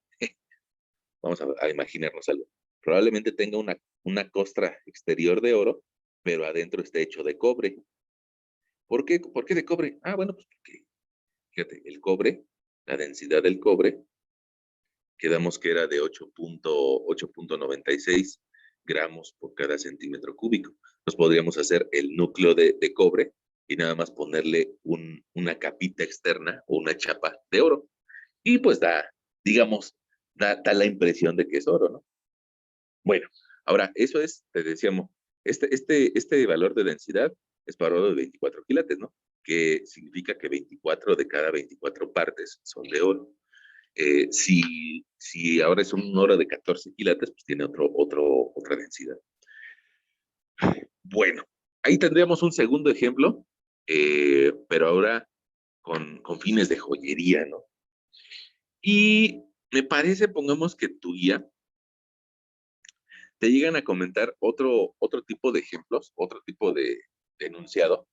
Vamos a imaginarnos algo. Probablemente tenga una costra exterior de oro, pero adentro esté hecho de cobre. ¿Por qué? ¿Por qué de cobre? Ah, bueno, pues porque, fíjate, el cobre, la densidad del cobre, quedamos que era de 8.96 gramos por cada centímetro cúbico. Entonces podríamos hacer el núcleo de cobre y nada más ponerle una capita externa o una chapa de oro. Y pues digamos, da la impresión de que es oro, ¿no? Bueno, Ahora, eso es, te decíamos, este valor de densidad es para oro de 24 quilates, ¿no? Que significa que 24 de cada 24 partes son de oro. Si ahora es un oro de 14 quilates, pues tiene otra densidad. Bueno, ahí tendríamos un segundo ejemplo, pero ahora con fines de joyería, ¿no? Y me parece, pongamos que tu guía te llegan a comentar otro tipo de ejemplos, otro tipo de enunciado,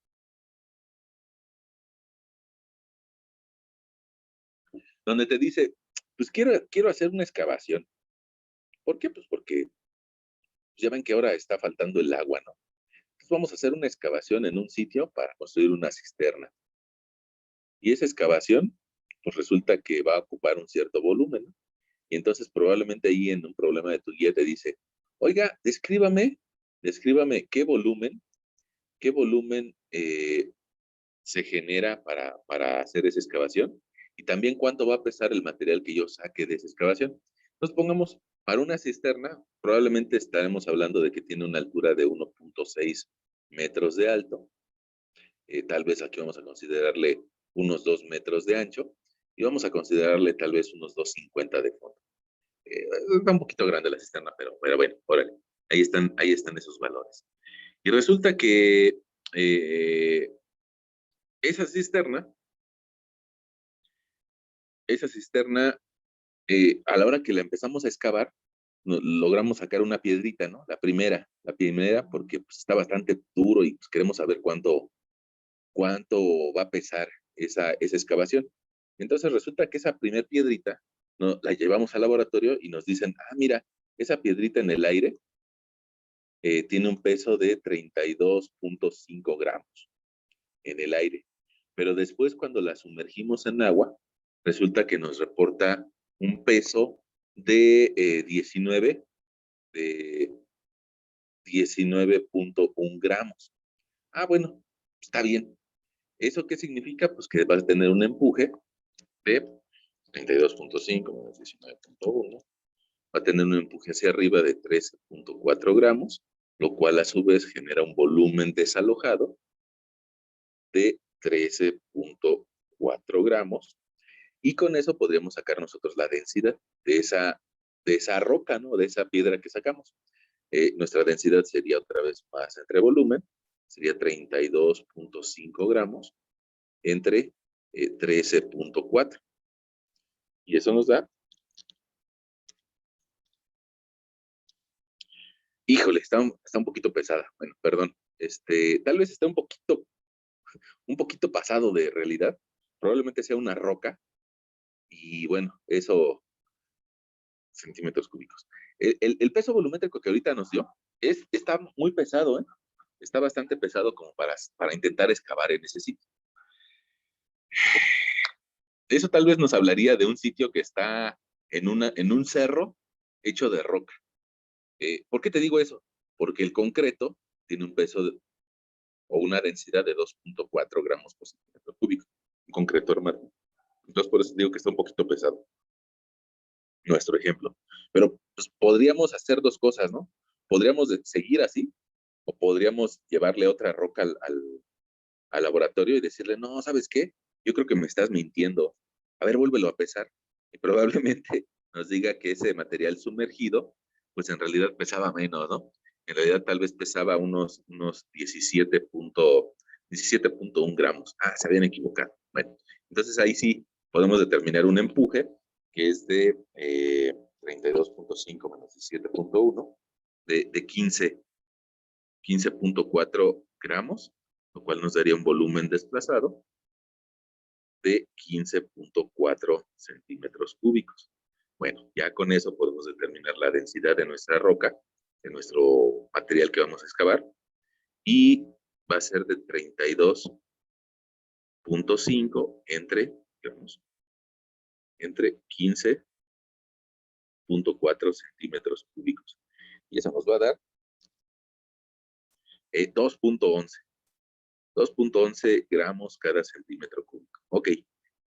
donde te dice, pues quiero hacer una excavación. ¿Por qué? Pues porque ya ven que ahora está faltando el agua, ¿no? Entonces vamos a hacer una excavación en un sitio para construir una cisterna. Y esa excavación, pues resulta que va a ocupar un cierto volumen, ¿no? Y entonces probablemente ahí en un problema de tu guía te dice, oiga, descríbame qué volumen se genera para hacer esa excavación y también cuánto va a pesar el material que yo saque de esa excavación. Entonces pongamos, para una cisterna, probablemente estaremos hablando de que tiene una altura de 1.6 metros de alto. Tal vez aquí vamos a considerarle unos 2 metros de ancho y vamos a considerarle tal vez unos 2.50 de fondo. Está un poquito grande la cisterna, pero bueno, órale, ahí están esos valores. Y resulta que eh, esa cisterna, a la hora que la empezamos a excavar, logramos sacar una piedrita, ¿no? La primera porque pues, está bastante duro y pues, queremos saber cuánto va a pesar esa excavación. Entonces resulta que esa primer piedrita, ¿no? La llevamos al laboratorio y nos dicen, mira, esa piedrita en el aire tiene un peso de 32.5 gramos en el aire. Pero después cuando la sumergimos en agua, resulta que nos reporta un peso de 19.1 gramos. Bueno, está bien. ¿Eso qué significa? Pues que vas a tener un empuje de 32.5 menos 19.1. Va a tener un empuje hacia arriba de 13.4 gramos, lo cual a su vez genera un volumen desalojado de 13.4 gramos. Y con eso podríamos sacar nosotros la densidad de esa roca, ¿no? De esa piedra que sacamos. Nuestra densidad sería otra vez más entre volumen, sería 32.5 gramos entre 13.4. Y eso nos da, híjole, está un poquito pesada. Bueno, perdón. Tal vez está un poquito pasado de realidad. Probablemente sea una roca. Y bueno, eso, centímetros cúbicos. El peso volumétrico que ahorita nos dio está muy pesado, ¿eh? Está bastante pesado como para intentar excavar en ese sitio. Eso tal vez nos hablaría de un sitio que está en un cerro hecho de roca. ¿Por qué te digo eso? Porque el concreto tiene un peso o una densidad de 2.4 gramos por centímetro cúbico. Un concreto armado. Entonces, por eso digo que está un poquito pesado. Nuestro ejemplo. Pero pues, podríamos hacer dos cosas, ¿no? Podríamos seguir así o podríamos llevarle otra roca al laboratorio y decirle, no, ¿sabes qué? Yo creo que me estás mintiendo. A ver, vuélvelo a pesar. Y probablemente nos diga que ese material sumergido, pues en realidad pesaba menos, ¿no? En realidad tal vez pesaba unos 17.1 gramos. Se habían equivocado. Bueno, entonces ahí sí podemos determinar un empuje que es de 32.5 menos 17.1 de 15.4 gramos, lo cual nos daría un volumen desplazado de 15.4 centímetros cúbicos. Bueno, ya con eso podemos determinar la densidad de nuestra roca, de nuestro material que vamos a excavar, y va a ser de 32.5 entre 15.4 centímetros cúbicos. Y eso nos va a dar 2.11 gramos cada centímetro cúbico. Ok,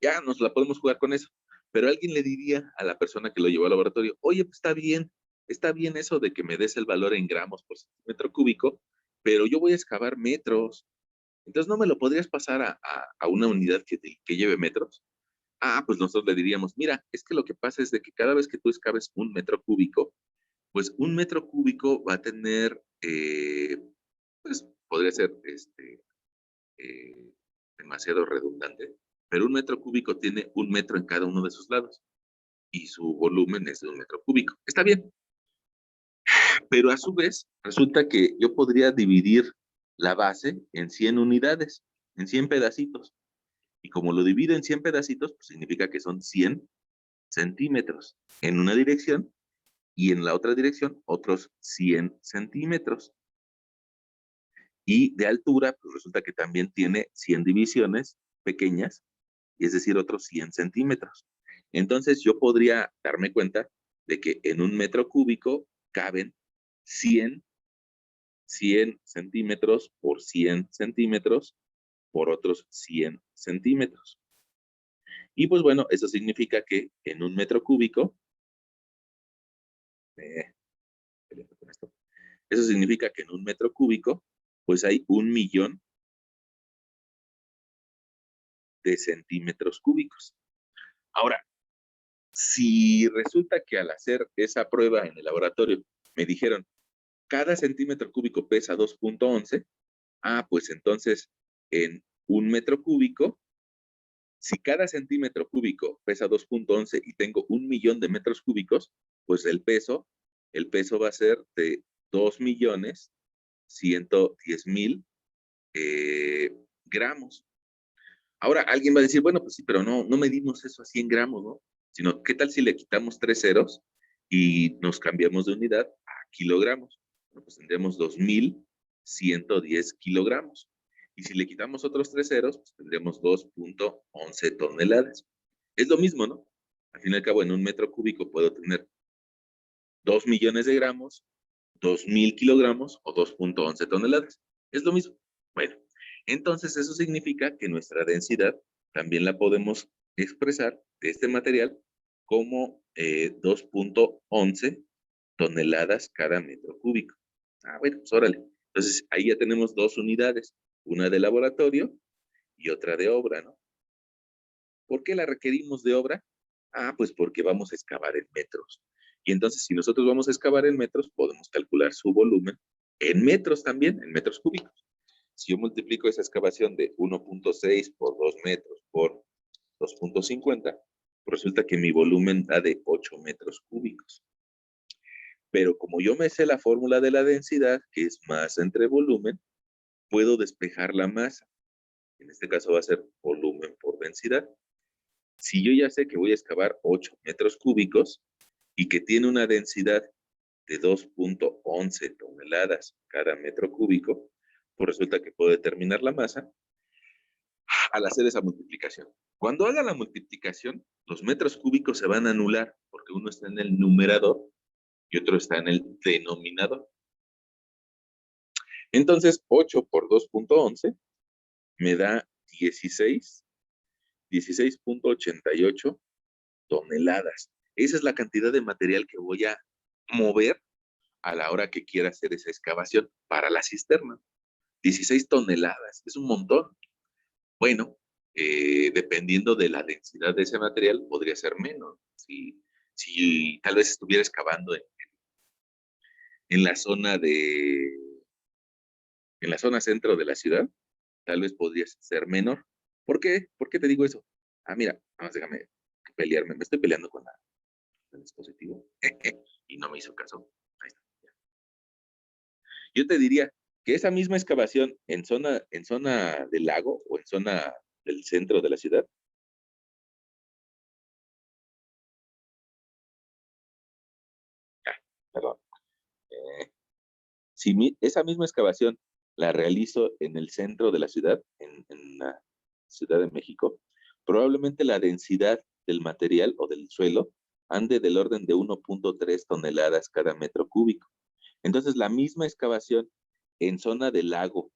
ya nos la podemos jugar con eso. Pero alguien le diría a la persona que lo llevó al laboratorio, oye, pues está bien, está bien eso de que me des el valor en gramos por centímetro cúbico, pero yo voy a excavar metros. Entonces, ¿no me lo podrías pasar a una unidad que lleve metros? Ah, pues nosotros le diríamos, mira, es que lo que pasa es de que cada vez que tú excaves un metro cúbico, pues un metro cúbico va a tener, pues podría ser eh, demasiado redundante, pero un metro cúbico tiene un metro en cada uno de sus lados y su volumen es de un metro cúbico. Está bien, pero a su vez resulta que yo podría dividir la base en 100 unidades, en 100 pedacitos. Y como lo divido en 100 pedacitos, pues significa que son 100 centímetros en una dirección y en la otra dirección otros 100 centímetros. Y de altura, pues resulta que también tiene 100 divisiones pequeñas, y es decir, otros 100 centímetros. Entonces yo podría darme cuenta de que en un metro cúbico caben 100 centímetros por 100 centímetros por otros 100 centímetros. Y pues bueno, eso significa que en un metro cúbico, eso significa que en un metro cúbico, pues hay 1.000.000 de centímetros cúbicos. Ahora, si resulta que al hacer esa prueba en el laboratorio me dijeron, cada centímetro cúbico pesa 2.11, pues entonces en un metro cúbico, si cada centímetro cúbico pesa 2.11 y tengo 1.000.000 de metros cúbicos, pues el peso va a ser de 2.110.000 gramos. Ahora alguien va a decir, bueno, pues sí, pero no medimos eso a 100 gramos, ¿no? Sino, ¿qué tal si le quitamos 3 ceros y nos cambiamos de unidad a kilogramos? Bueno, pues tendremos 2.110 kilogramos. Y si le quitamos otros 3 ceros, pues tendremos 2.11 toneladas. Es lo mismo, ¿no? Al fin y al cabo, en un metro cúbico puedo tener 2 millones de gramos, 2.000 kilogramos o 2.11 toneladas. Es lo mismo. Bueno, entonces eso significa que nuestra densidad también la podemos expresar de este material como 2.11 toneladas cada metro cúbico. Bueno, pues órale. Entonces ahí ya tenemos dos unidades, una de laboratorio y otra de obra, ¿no? ¿Por qué la requerimos de obra? Pues porque vamos a excavar en metros. Y entonces, si nosotros vamos a excavar en metros, podemos calcular su volumen en metros también, en metros cúbicos. Si yo multiplico esa excavación de 1.6 por 2 metros por 2.50, resulta que mi volumen da de 8 metros cúbicos. Pero como yo me sé la fórmula de la densidad, que es masa entre volumen, puedo despejar la masa. En este caso va a ser volumen por densidad. Si yo ya sé que voy a excavar 8 metros cúbicos y que tiene una densidad de 2.11 toneladas cada metro cúbico, pues resulta que puedo determinar la masa al hacer esa multiplicación. Cuando haga la multiplicación, los metros cúbicos se van a anular porque uno está en el numerador y otro está en el denominador. Entonces, 8 por 2.11 me da 16.88 toneladas. Esa es la cantidad de material que voy a mover a la hora que quiera hacer esa excavación para la cisterna. 16 toneladas, es un montón. Bueno, dependiendo de la densidad de ese material, podría ser menos. Si tal vez estuviera excavando en la zona en la zona centro de la ciudad, tal vez podría ser menor. ¿Por qué? ¿Por qué te digo eso? Mira, vamos, déjame pelearme. Me estoy peleando con el dispositivo y no me hizo caso. Ahí está. Yo te diría que esa misma excavación en zona del lago o en zona del centro de la ciudad, perdón, si esa misma excavación la realizo en el centro de la ciudad, en la Ciudad de México, probablemente la densidad del material o del suelo ande del orden de 1.3 toneladas cada metro cúbico. Entonces, la misma excavación en zona del lago,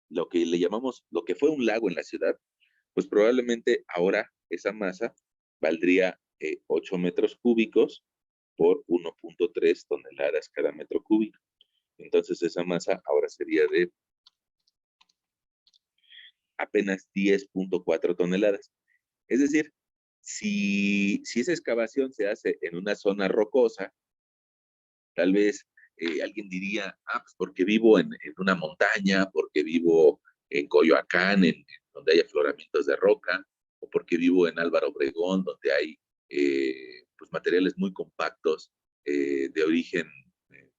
lo que le llamamos, lo que fue un lago en la ciudad, pues probablemente ahora esa masa valdría 8 metros cúbicos por 1.3 toneladas cada metro cúbico. Entonces esa masa ahora sería de apenas 10.4 toneladas. Es decir, si esa excavación se hace en una zona rocosa, tal vez alguien diría, pues porque vivo en una montaña, porque vivo en Coyoacán, donde hay afloramientos de roca, o porque vivo en Álvaro Obregón, donde hay pues materiales muy compactos de origen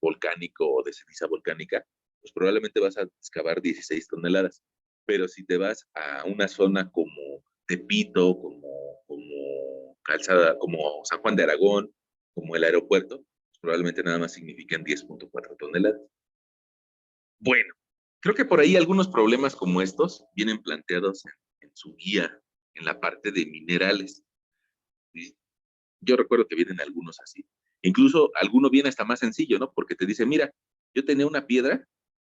volcánico o de ceniza volcánica, pues probablemente vas a excavar 16 toneladas. Pero si te vas a una zona como Tepito, como Calzada, como San Juan de Aragón, como el aeropuerto, probablemente nada más significan 10.4 toneladas. Bueno, creo que por ahí algunos problemas como estos vienen planteados en su guía, en la parte de minerales. ¿Sí? Yo recuerdo que vienen algunos así. Incluso alguno viene hasta más sencillo, ¿no? Porque te dice, mira, yo tenía una piedra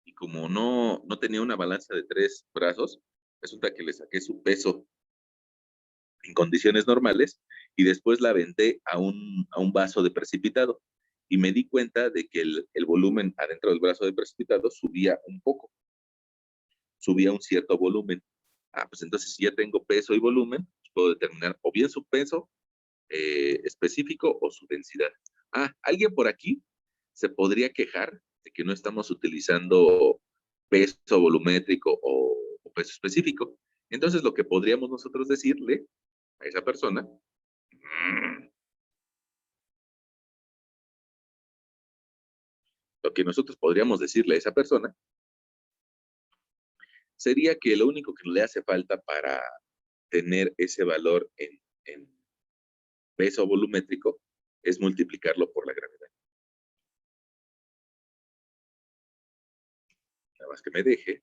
y como no tenía una balanza de 3 brazos, resulta que le saqué su peso en condiciones normales y después la aventé a un vaso de precipitado y me di cuenta de que el volumen adentro del vaso de precipitado subía un poco, subía un cierto volumen. Pues entonces si ya tengo peso y volumen, pues puedo determinar o bien su peso específico o su densidad. Alguien por aquí se podría quejar de que no estamos utilizando peso volumétrico o peso específico. Entonces lo que podríamos nosotros decirle a esa persona, lo que nosotros podríamos decirle a esa persona sería que lo único que le hace falta para tener ese valor en peso volumétrico es multiplicarlo por la gravedad. Nada más que me deje.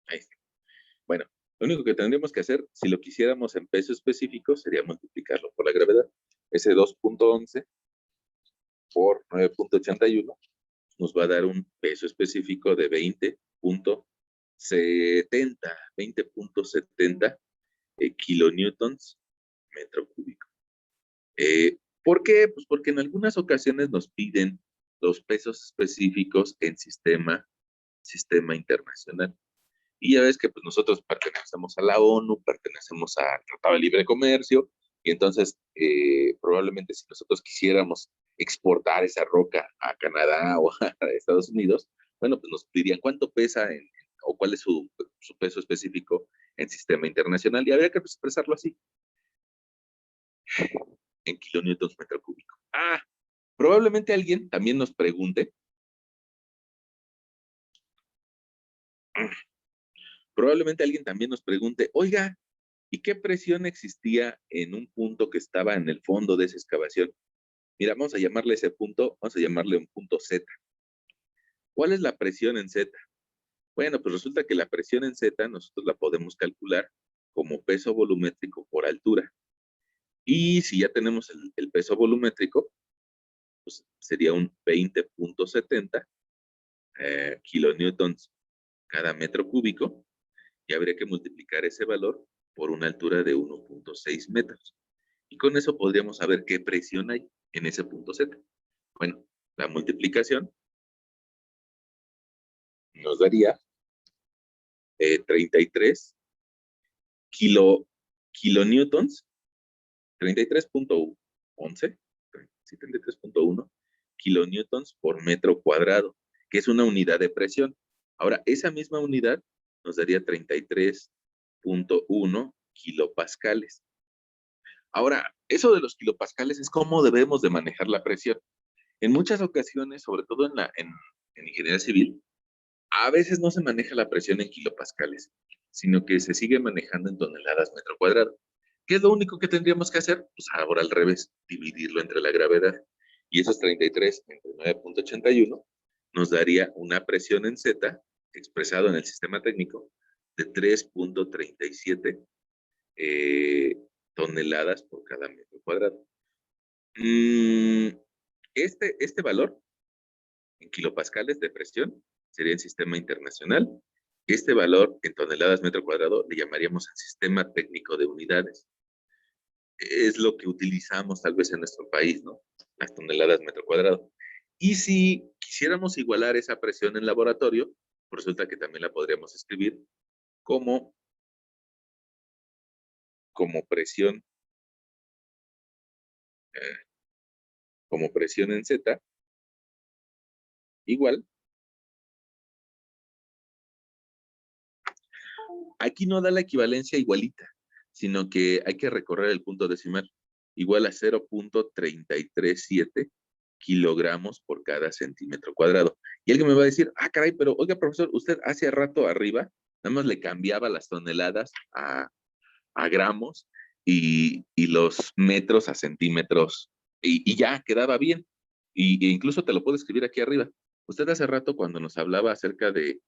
Ahí está. Bueno, lo único que tendríamos que hacer, si lo quisiéramos en peso específico, sería multiplicarlo por la gravedad. Ese 2.11 por 9.81 nos va a dar un peso específico de 20.70 kilonewtons metro cúbico. ¿Por qué? Pues porque en algunas ocasiones nos piden los pesos específicos en sistema internacional. Y ya ves que pues, nosotros pertenecemos a la ONU, pertenecemos al Tratado de Libre Comercio, y entonces probablemente si nosotros quisiéramos exportar esa roca a Canadá o a Estados Unidos, bueno, pues nos dirían cuánto pesa o cuál es su peso específico en sistema internacional, y habría que expresarlo así, en kilonewtons metro cúbico. Probablemente alguien también nos pregunte, oiga, ¿y qué presión existía en un punto que estaba en el fondo de esa excavación? Mira, vamos a llamarle ese punto, vamos a llamarle un punto Z. ¿Cuál es la presión en Z? Bueno, pues resulta que la presión en Z nosotros la podemos calcular como peso volumétrico por altura. Y si ya tenemos el peso volumétrico, pues sería un 20.70 kilonewtons cada metro cúbico, y habría que multiplicar ese valor por una altura de 1.6 metros. Y con eso podríamos saber qué presión hay en ese punto Z. Bueno, la multiplicación nos daría 33 kilonewtons, 33.11, sí, 33.1 kilonewtons por metro cuadrado, que es una unidad de presión. Ahora, esa misma unidad nos daría 33.1 kilopascales. Ahora, eso de los kilopascales es cómo debemos de manejar la presión. En muchas ocasiones, sobre todo en ingeniería civil, a veces no se maneja la presión en kilopascales, sino que se sigue manejando en toneladas metro cuadrado. ¿Qué es lo único que tendríamos que hacer? Pues ahora al revés, dividirlo entre la gravedad. Y esos 33 entre 9.81 nos daría una presión en Z, expresado en el sistema técnico, de 3.37 toneladas por cada metro cuadrado. Este valor en kilopascales de presión sería en sistema internacional. Este valor en toneladas metro cuadrado le llamaríamos el sistema técnico de unidades. Es lo que utilizamos tal vez en nuestro país, ¿no? Las toneladas metro cuadrado. Y si quisiéramos igualar esa presión en laboratorio, pues resulta que también la podríamos escribir como presión, como presión en Z, igual. Aquí no da la equivalencia igualita, sino que hay que recorrer el punto decimal, igual a 0.337 kilogramos por cada centímetro cuadrado. Y alguien me va a decir, ah, caray, pero oiga, profesor, usted hace rato arriba, nada más le cambiaba las toneladas a gramos y los metros a centímetros, y ya quedaba bien. E incluso te lo puedo escribir aquí arriba. Usted hace rato cuando nos hablaba acerca de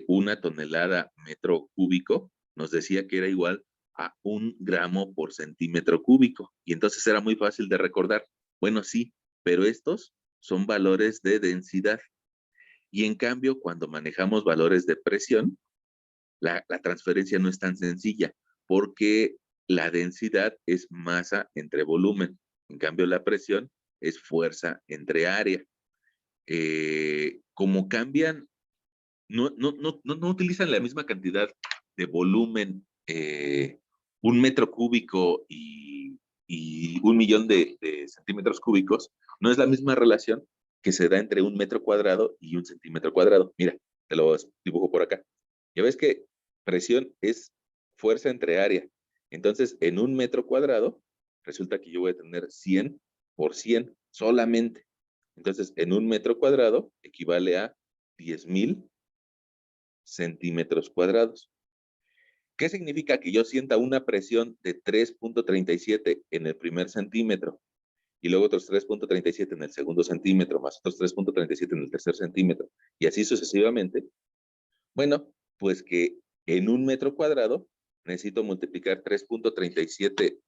1 tonelada metro cúbico, nos decía que era igual a 1 gramo por centímetro cúbico. Y entonces era muy fácil de recordar. Bueno, sí, pero estos son valores de densidad. Y en cambio, cuando manejamos valores de presión, la transferencia no es tan sencilla, porque la densidad es masa entre volumen. En cambio, la presión es fuerza entre área. Como cambian, no utilizan la misma cantidad de volumen, 1 metro cúbico y 1 millón de centímetros cúbicos, no es la misma relación que se da entre 1 metro cuadrado y 1 centímetro cuadrado. Mira, te lo dibujo por acá. Ya ves que presión es fuerza entre área. Entonces, en 1 metro cuadrado, resulta que yo voy a tener 100 por 100 solamente. Entonces, en 1 metro cuadrado equivale a 10,000 centímetros cuadrados. ¿Qué significa que yo sienta una presión de 3.37 en el primer centímetro y luego otros 3.37 en el segundo centímetro, más otros 3.37 en el tercer centímetro, y así sucesivamente? Bueno, pues que en 1 metro cuadrado necesito multiplicar 3.37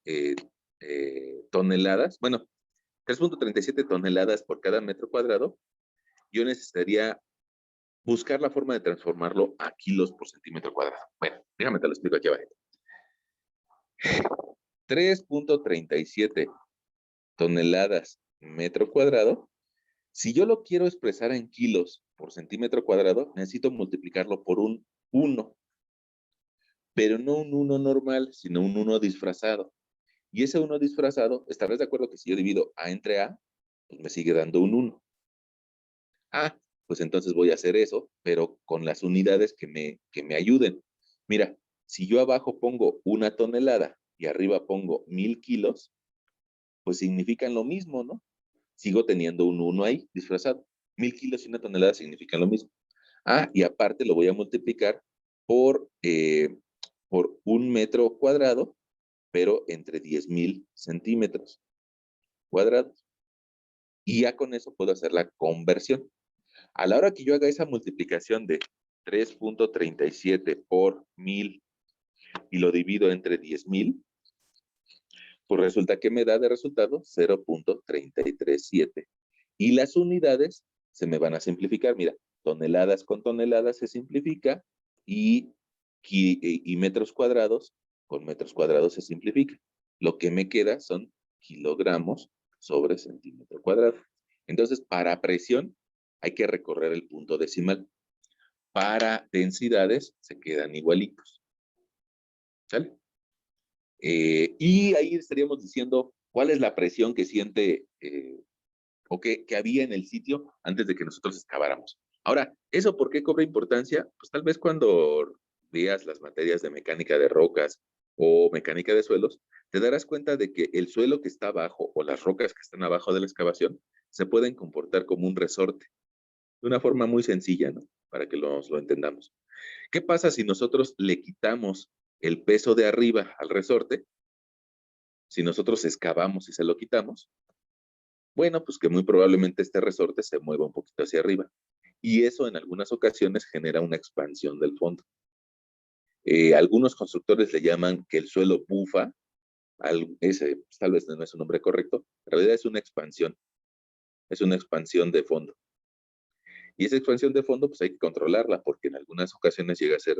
toneladas, bueno, 3.37 toneladas por cada metro cuadrado. Yo necesitaría buscar la forma de transformarlo a kilos por centímetro cuadrado. Bueno, déjame te lo explico aquí abajo. 3.37 toneladas metro cuadrado. Si yo lo quiero expresar en kilos por centímetro cuadrado, necesito multiplicarlo por un 1. Pero no un 1 normal, sino un 1 disfrazado. Y ese 1 disfrazado, estarás de acuerdo que si yo divido A entre A, pues me sigue dando un 1. Ah, pues entonces voy a hacer eso, pero con las unidades que me ayuden. Mira, si yo abajo pongo 1 tonelada y arriba pongo 1000 kilos, pues significan lo mismo, ¿no? Sigo teniendo un 1 ahí disfrazado. 1000 kilos y 1 tonelada significan lo mismo. Ah, y aparte lo voy a multiplicar por 1 metro cuadrado, pero entre 10,000 centímetros cuadrados. Y ya con eso puedo hacer la conversión. A la hora que yo haga esa multiplicación de 3.37 por 1000 y lo divido entre 10,000, pues resulta que me da de resultado 0.337. Y las unidades se me van a simplificar. Mira, toneladas con toneladas se simplifica y metros cuadrados con metros cuadrados se simplifica. Lo que me queda son kilogramos sobre centímetro cuadrado. Entonces, para presión hay que recorrer el punto decimal. Para densidades se quedan igualitos. ¿Sale? Y ahí estaríamos diciendo cuál es la presión que siente o que había en el sitio antes de que nosotros excaváramos. Ahora, ¿eso por qué cobra importancia? Pues tal vez cuando veas las materias de mecánica de rocas o mecánica de suelos, te darás cuenta de que el suelo que está abajo o las rocas que están abajo de la excavación se pueden comportar como un resorte, de una forma muy sencilla, ¿no? Para que lo entendamos. ¿Qué pasa si nosotros le quitamos el peso de arriba al resorte? Si nosotros excavamos y se lo quitamos, bueno, pues que muy probablemente este resorte se mueva un poquito hacia arriba. Y eso en algunas ocasiones genera una expansión del fondo. Algunos constructores le llaman que el suelo bufa ese pues, tal vez no es un nombre correcto, en realidad es una expansión de fondo. Y esa expansión de fondo, pues hay que controlarla, porque en algunas ocasiones llega a ser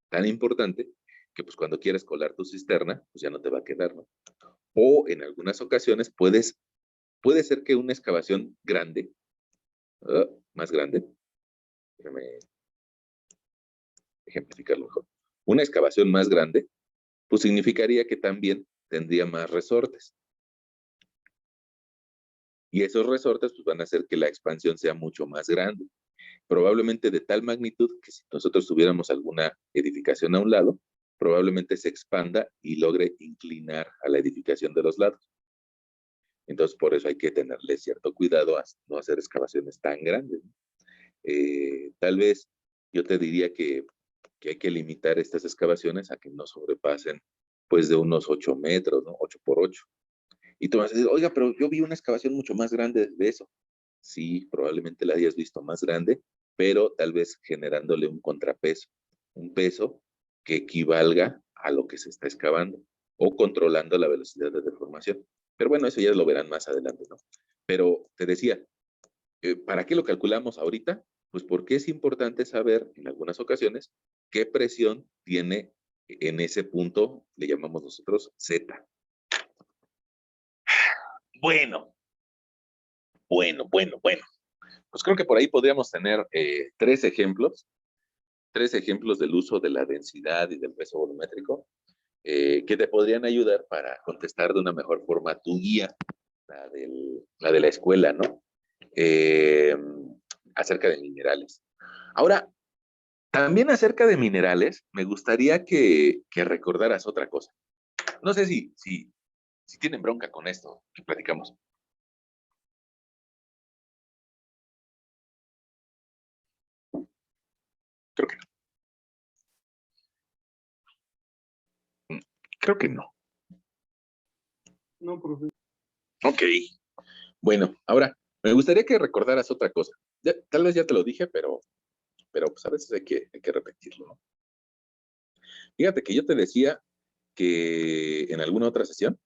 tan importante que pues cuando quieres colar tu cisterna, pues ya no te va a quedar, ¿no? O en algunas ocasiones puede ser que una excavación grande, más grande, déjame ejemplificarlo mejor, una excavación más grande, pues significaría que también tendría más resortes. Y esos resortes pues, van a hacer que la expansión sea mucho más grande. Probablemente de tal magnitud que si nosotros tuviéramos alguna edificación a un lado, probablemente se expanda y logre inclinar a la edificación de los lados. Entonces, por eso hay que tenerle cierto cuidado a no hacer excavaciones tan grandes. Tal vez yo te diría que hay que limitar estas excavaciones a que no sobrepasen pues de unos 8 metros, ¿no? 8 por 8. Y tú vas a decir, oiga, pero yo vi una excavación mucho más grande de eso. Sí, probablemente la hayas visto más grande, pero tal vez generándole un contrapeso, un peso que equivalga a lo que se está excavando o controlando la velocidad de deformación. Pero bueno, eso ya lo verán más adelante, ¿no? Pero te decía, ¿para qué lo calculamos ahorita? Pues porque es importante saber en algunas ocasiones qué presión tiene en ese punto, le llamamos nosotros Z. Bueno, bueno. Pues creo que por ahí podríamos tener tres ejemplos del uso de la densidad y del peso volumétrico que te podrían ayudar para contestar de una mejor forma tu guía, la de la escuela, ¿no? Eh, acerca de minerales. Ahora, también acerca de minerales, me gustaría que recordaras otra cosa. No sé si tienen bronca con esto que platicamos. Creo que no. Creo que no. No, profe. Ok. Bueno, ahora, me gustaría que recordaras otra cosa. Tal vez ya te lo dije, pero pues a veces hay que repetirlo, ¿no? Fíjate que yo te decía que en alguna otra sesión,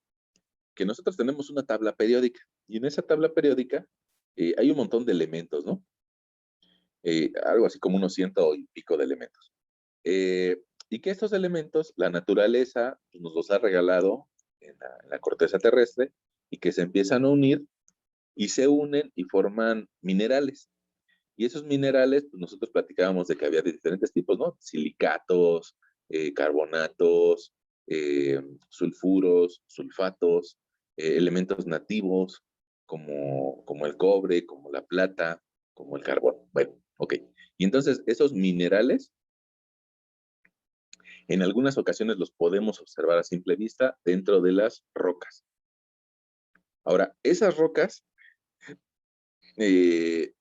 que nosotros tenemos una tabla periódica, y en esa tabla periódica hay un montón de elementos, ¿no? Algo así como unos 100 y pico de elementos. Y que estos elementos, la naturaleza pues, nos los ha regalado en la corteza terrestre, y que se empiezan a unir, y se unen y forman minerales. Y esos minerales, pues nosotros platicábamos de que había de diferentes tipos, ¿no? Silicatos, carbonatos, sulfuros, sulfatos, elementos nativos, como el cobre, como la plata, como el carbón. Bueno, ok. Y entonces esos minerales, en algunas ocasiones los podemos observar a simple vista dentro de las rocas. Ahora, esas rocas eh,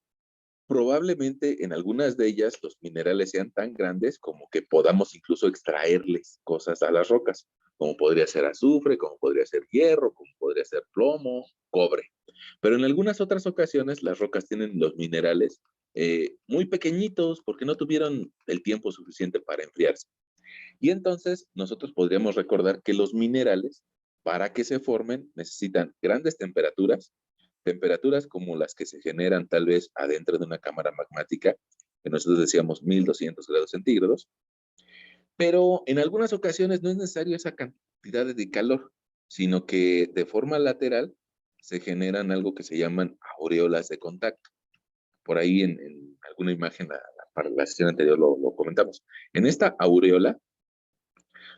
probablemente en algunas de ellas los minerales sean tan grandes como que podamos incluso extraerles cosas a las rocas, como podría ser azufre, como podría ser hierro, como podría ser plomo, cobre. Pero en algunas otras ocasiones las rocas tienen los minerales muy pequeñitos porque no tuvieron el tiempo suficiente para enfriarse. Y entonces nosotros podríamos recordar que los minerales, para que se formen, necesitan grandes temperaturas, temperaturas como las que se generan tal vez adentro de una cámara magmática, que nosotros decíamos 1200 grados centígrados, pero en algunas ocasiones no es necesario esa cantidad de calor, sino que de forma lateral se generan algo que se llaman aureolas de contacto. Por ahí en alguna imagen para la sesión anterior lo comentamos. En esta aureola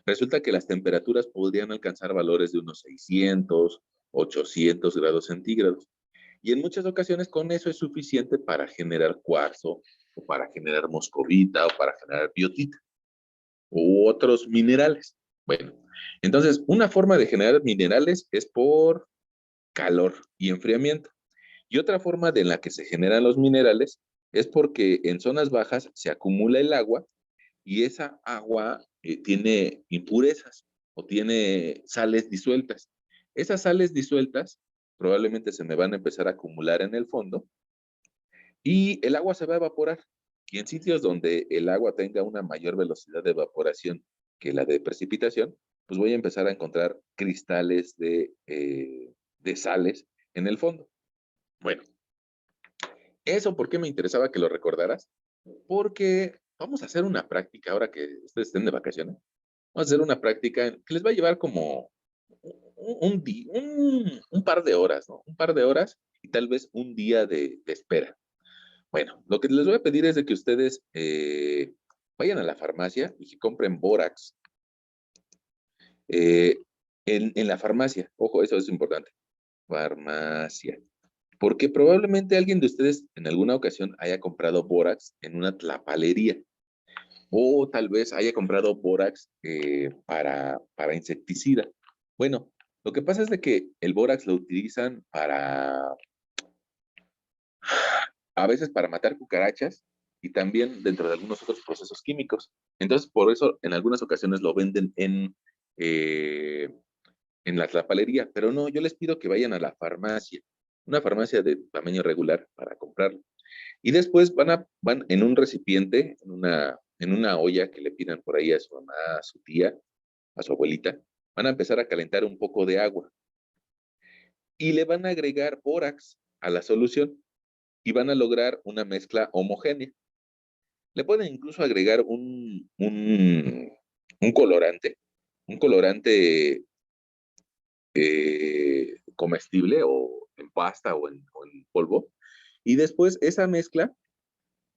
resulta que las temperaturas podrían alcanzar valores de unos 600, 800 grados centígrados. Y en muchas ocasiones con eso es suficiente para generar cuarzo, o para generar moscovita, o para generar biotita, u otros minerales. Bueno, entonces una forma de generar minerales es por calor y enfriamiento. Y otra forma de la que se generan los minerales es porque en zonas bajas se acumula el agua y esa agua tiene impurezas o tiene sales disueltas. Esas sales disueltas probablemente se me van a empezar a acumular en el fondo y el agua se va a evaporar. Y en sitios donde el agua tenga una mayor velocidad de evaporación que la de precipitación, pues voy a empezar a encontrar cristales de sales en el fondo. Bueno, ¿eso por qué me interesaba que lo recordaras? Porque vamos a hacer una práctica ahora que ustedes estén de vacaciones. Vamos a hacer una práctica que les va a llevar como un par de horas, ¿no? Un par de horas y tal vez un día de espera. Bueno, lo que les voy a pedir es de que ustedes vayan a la farmacia y que compren bórax. Eh, en la farmacia, ojo, eso es importante. Farmacia. Porque probablemente alguien de ustedes en alguna ocasión haya comprado bórax en una tlapalería. O tal vez haya comprado bórax para insecticida. Bueno, lo que pasa es de que el bórax lo utilizan a veces para matar cucarachas y también dentro de algunos otros procesos químicos. Entonces, por eso en algunas ocasiones lo venden en la tlapalería, pero no, yo les pido que vayan a la farmacia, una farmacia de tamaño regular para comprarlo. Y después van en un recipiente, en una olla que le pidan por ahí a su mamá, a su tía, a su abuelita, van a empezar a calentar un poco de agua y le van a agregar bórax a la solución y van a lograr una mezcla homogénea. Le pueden incluso agregar un colorante comestible o en pasta o en polvo. Y después esa mezcla,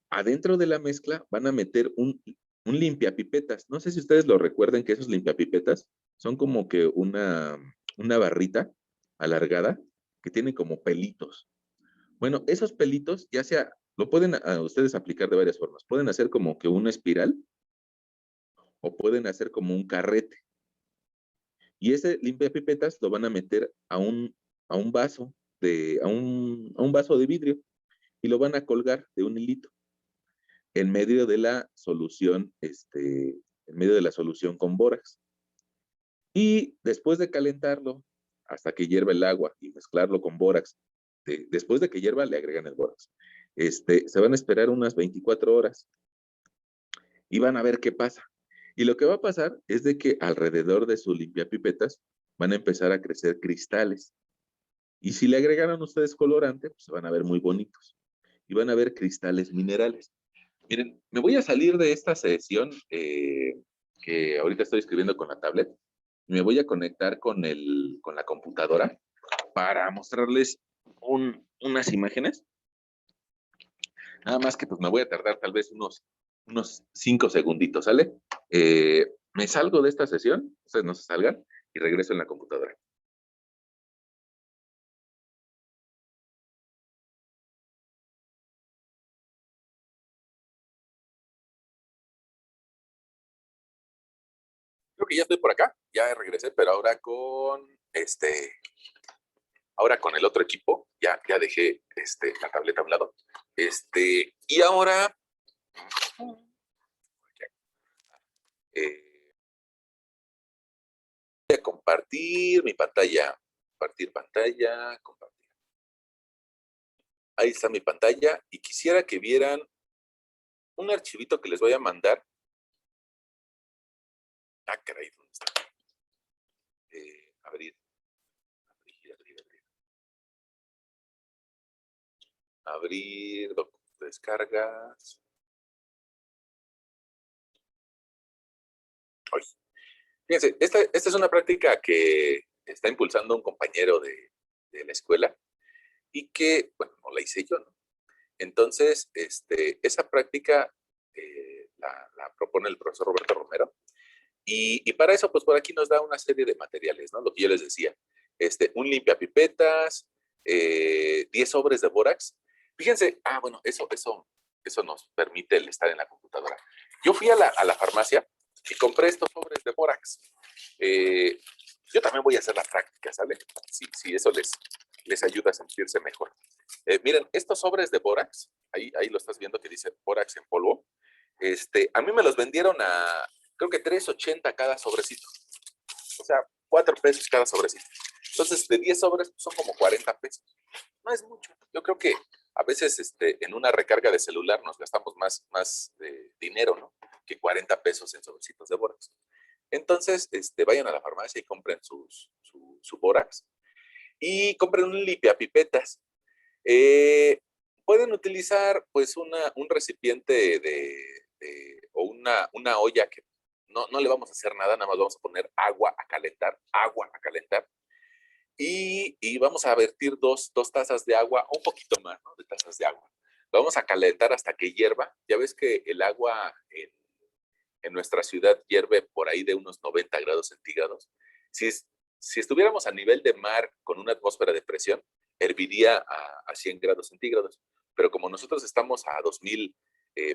adentro de la mezcla van a meter un limpiapipetas. No sé si ustedes lo recuerden que esos limpiapipetas son como que una barrita alargada que tiene como pelitos. Bueno, esos pelitos ya sea, lo pueden ustedes aplicar de varias formas. Pueden hacer como que una espiral o pueden hacer como un carrete. Y ese limpiapipetas lo van a meter a un vaso a un vaso de vidrio y lo van a colgar de un hilito en medio de la solución, en medio de la solución con bórax. Y después de calentarlo hasta que hierva el agua y mezclarlo con bórax, después de que hierva le agregan el bórax. Se van a esperar unas 24 horas y van a ver qué pasa. Y lo que va a pasar es de que alrededor de su limpiapipetas van a empezar a crecer cristales. Y si le agregaron ustedes colorante, pues se van a ver muy bonitos. Y van a ver cristales minerales. Miren, me voy a salir de esta sesión que ahorita estoy escribiendo con la tablet. Me voy a conectar con la computadora para mostrarles unas imágenes. Nada más que pues me voy a tardar tal vez unos 5 segunditos, ¿sale? Me salgo de esta sesión, ustedes no se salgan, y regreso en la computadora. Creo que ya estoy por acá, ya regresé, pero ahora con el otro equipo, ya dejé la tableta a un lado. Y ahora eh, voy a compartir mi pantalla. Compartir pantalla, compartir. Ahí está mi pantalla y quisiera que vieran un archivito que les voy a mandar. Ah, caray, ¿dónde está? Abrir. Abrir, descargas. Ay. Fíjense, esta es una práctica que está impulsando un compañero de la escuela y que, bueno, no la hice yo, ¿no? Entonces, esa práctica la propone el profesor Roberto Romero y para eso, pues por aquí nos da una serie de materiales, ¿no? Lo que yo les decía, un limpiapipetas, 10 sobres de bórax. Fíjense, bueno, eso nos permite el estar en la computadora. Yo fui a la farmacia y compré estos sobres de bórax. Yo también voy a hacer la práctica, ¿sale? Si eso les ayuda a sentirse mejor. Miren, estos sobres de bórax, ahí lo estás viendo que dice bórax en polvo. A mí me los vendieron creo que 3.80 cada sobrecito. O sea, 4 pesos cada sobrecito. Entonces, de 10 sobres son como 40 pesos. No es mucho. Yo creo que a veces en una recarga de celular nos gastamos más dinero, ¿no? Que 40 pesos en sobrecitos de bórax. Entonces, vayan a la farmacia y compren su bórax y compren un limpiapipetas. Pueden utilizar pues un recipiente o una olla que no le vamos a hacer nada, nada más vamos a poner agua a calentar y vamos a vertir dos tazas de agua, un poquito más, ¿no? De tazas de agua. Lo vamos a calentar hasta que hierva. Ya ves que el agua en nuestra ciudad hierve por ahí de unos 90 grados centígrados. Si estuviéramos a nivel de mar con una atmósfera de presión, herviría a 100 grados centígrados. Pero como nosotros estamos a 2000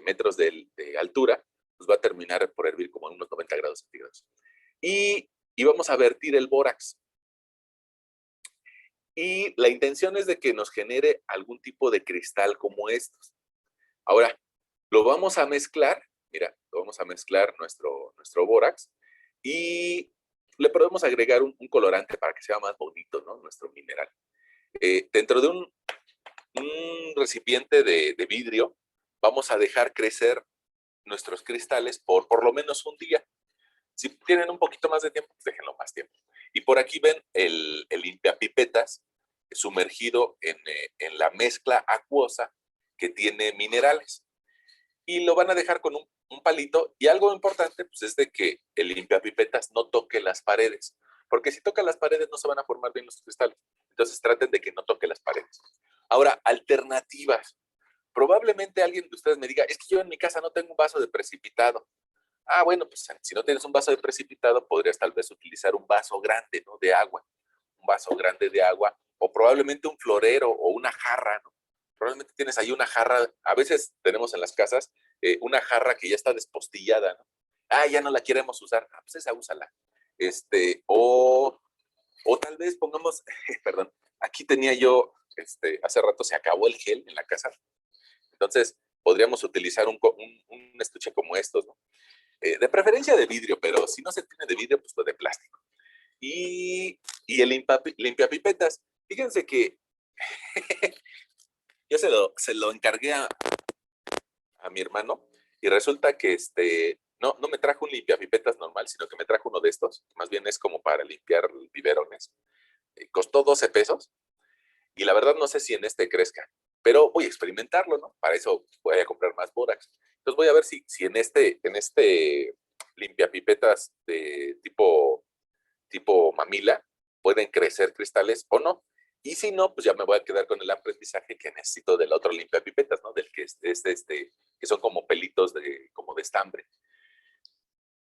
metros de altura, pues va a terminar por hervir como a unos 90 grados centígrados. Y vamos a vertir el bórax. Y la intención es de que nos genere algún tipo de cristal como estos. Ahora, lo vamos a mezclar, mira, lo vamos a mezclar nuestro bórax y le podemos agregar un colorante para que sea más bonito, ¿no? Nuestro mineral. Dentro de un recipiente de vidrio, vamos a dejar crecer nuestros cristales por lo menos un día. Si tienen un poquito más de tiempo, pues déjenlo más tiempo. Y por aquí ven el limpiapipetas sumergido en la mezcla acuosa que tiene minerales. Y lo van a dejar con un palito. Y algo importante pues, es de que el limpiapipetas no toque las paredes. Porque si toca las paredes no se van a formar bien los cristales. Entonces traten de que no toque las paredes. Ahora, alternativas. Probablemente alguien de ustedes me diga, es que yo en mi casa no tengo un vaso de precipitado. Ah, bueno, pues si no tienes un vaso de precipitado, podrías tal vez utilizar un vaso grande, ¿no? De agua. Un vaso grande de agua, o probablemente un florero o una jarra, ¿no? Probablemente tienes ahí una jarra, a veces tenemos en las casas una jarra que ya está despostillada, ¿no? Ah, ya no la queremos usar. Ah, pues esa úsala. O tal vez pongamos, perdón, aquí tenía yo, hace rato se acabó el gel en la casa. Entonces, podríamos utilizar un estuche como estos, ¿no? De preferencia de vidrio, pero si no se tiene de vidrio, pues de plástico. Y el limpiapipetas. Fíjense que yo se lo encargué a mi hermano y resulta que no me trajo un limpiapipetas normal, sino que me trajo uno de estos. Más bien es como para limpiar biberones. Costó 12 pesos y la verdad no sé si en crezca, pero voy a experimentarlo, ¿no? Para eso voy a comprar más bórax. Entonces voy a ver si en este limpiapipetas de tipo mamila pueden crecer cristales o no. Y si no, pues ya me voy a quedar con el aprendizaje que necesito del otro limpiapipetas, ¿no? Del que que son como pelitos como de estambre.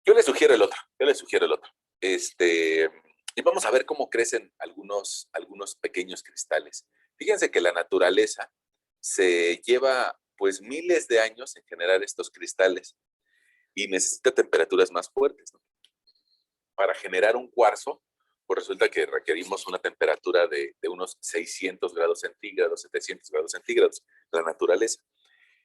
Yo le sugiero el otro. Y vamos a ver cómo crecen algunos pequeños cristales. Fíjense que la naturaleza se lleva pues miles de años en generar estos cristales y necesita temperaturas más fuertes, ¿no? Para generar un cuarzo, pues resulta que requerimos una temperatura de unos 600 grados centígrados, 700 grados centígrados, la naturaleza,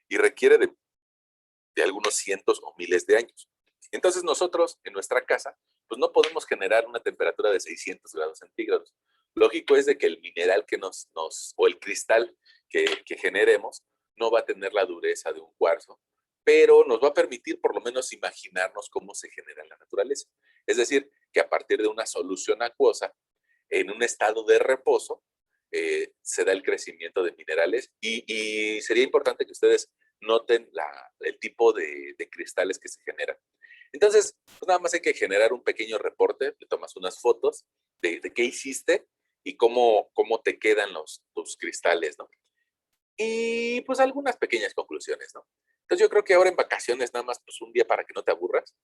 y requiere de algunos cientos o miles de años. Entonces nosotros en nuestra casa, pues no podemos generar una temperatura de 600 grados centígrados. Lógico es de que el mineral que o el cristal que generemos no va a tener la dureza de un cuarzo, pero nos va a permitir por lo menos imaginarnos cómo se genera en la naturaleza. Es decir, que a partir de una solución acuosa, en un estado de reposo, se da el crecimiento de minerales y sería importante que ustedes noten el tipo de cristales que se generan. Entonces, pues nada más hay que generar un pequeño reporte, le tomas unas fotos de qué hiciste y cómo te quedan tus cristales, ¿no? Y pues algunas pequeñas conclusiones, ¿no? Entonces yo creo que ahora en vacaciones nada más pues un día para que no te aburras.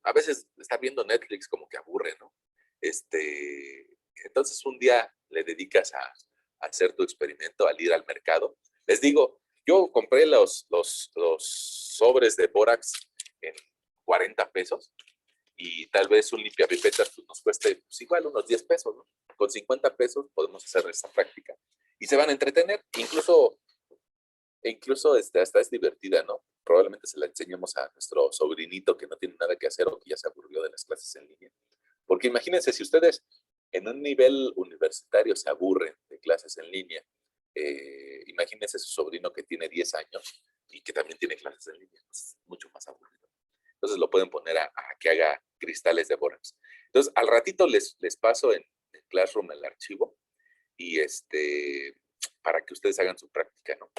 A veces estar viendo Netflix como que aburre, ¿no? Entonces un día le dedicas a hacer tu experimento, al ir al mercado. Les digo, yo compré los sobres de bórax en 40 pesos y tal vez un limpiapipetas pues, nos cueste pues, igual unos 10 pesos, ¿no? Con 50 pesos podemos hacer esta práctica y se van a entretener. Incluso hasta es divertida, ¿no? Probablemente se la enseñemos a nuestro sobrinito que no tiene nada que hacer o que ya se aburrió de las clases en línea. Porque imagínense, si ustedes en un nivel universitario se aburren de clases en línea, imagínense su sobrino que tiene 10 años y que también tiene clases en línea. Es mucho más aburrido. Entonces lo pueden poner a que haga cristales de bórax. Entonces, al ratito les paso en Classroom el archivo y para que ustedes hagan su práctica, ¿no?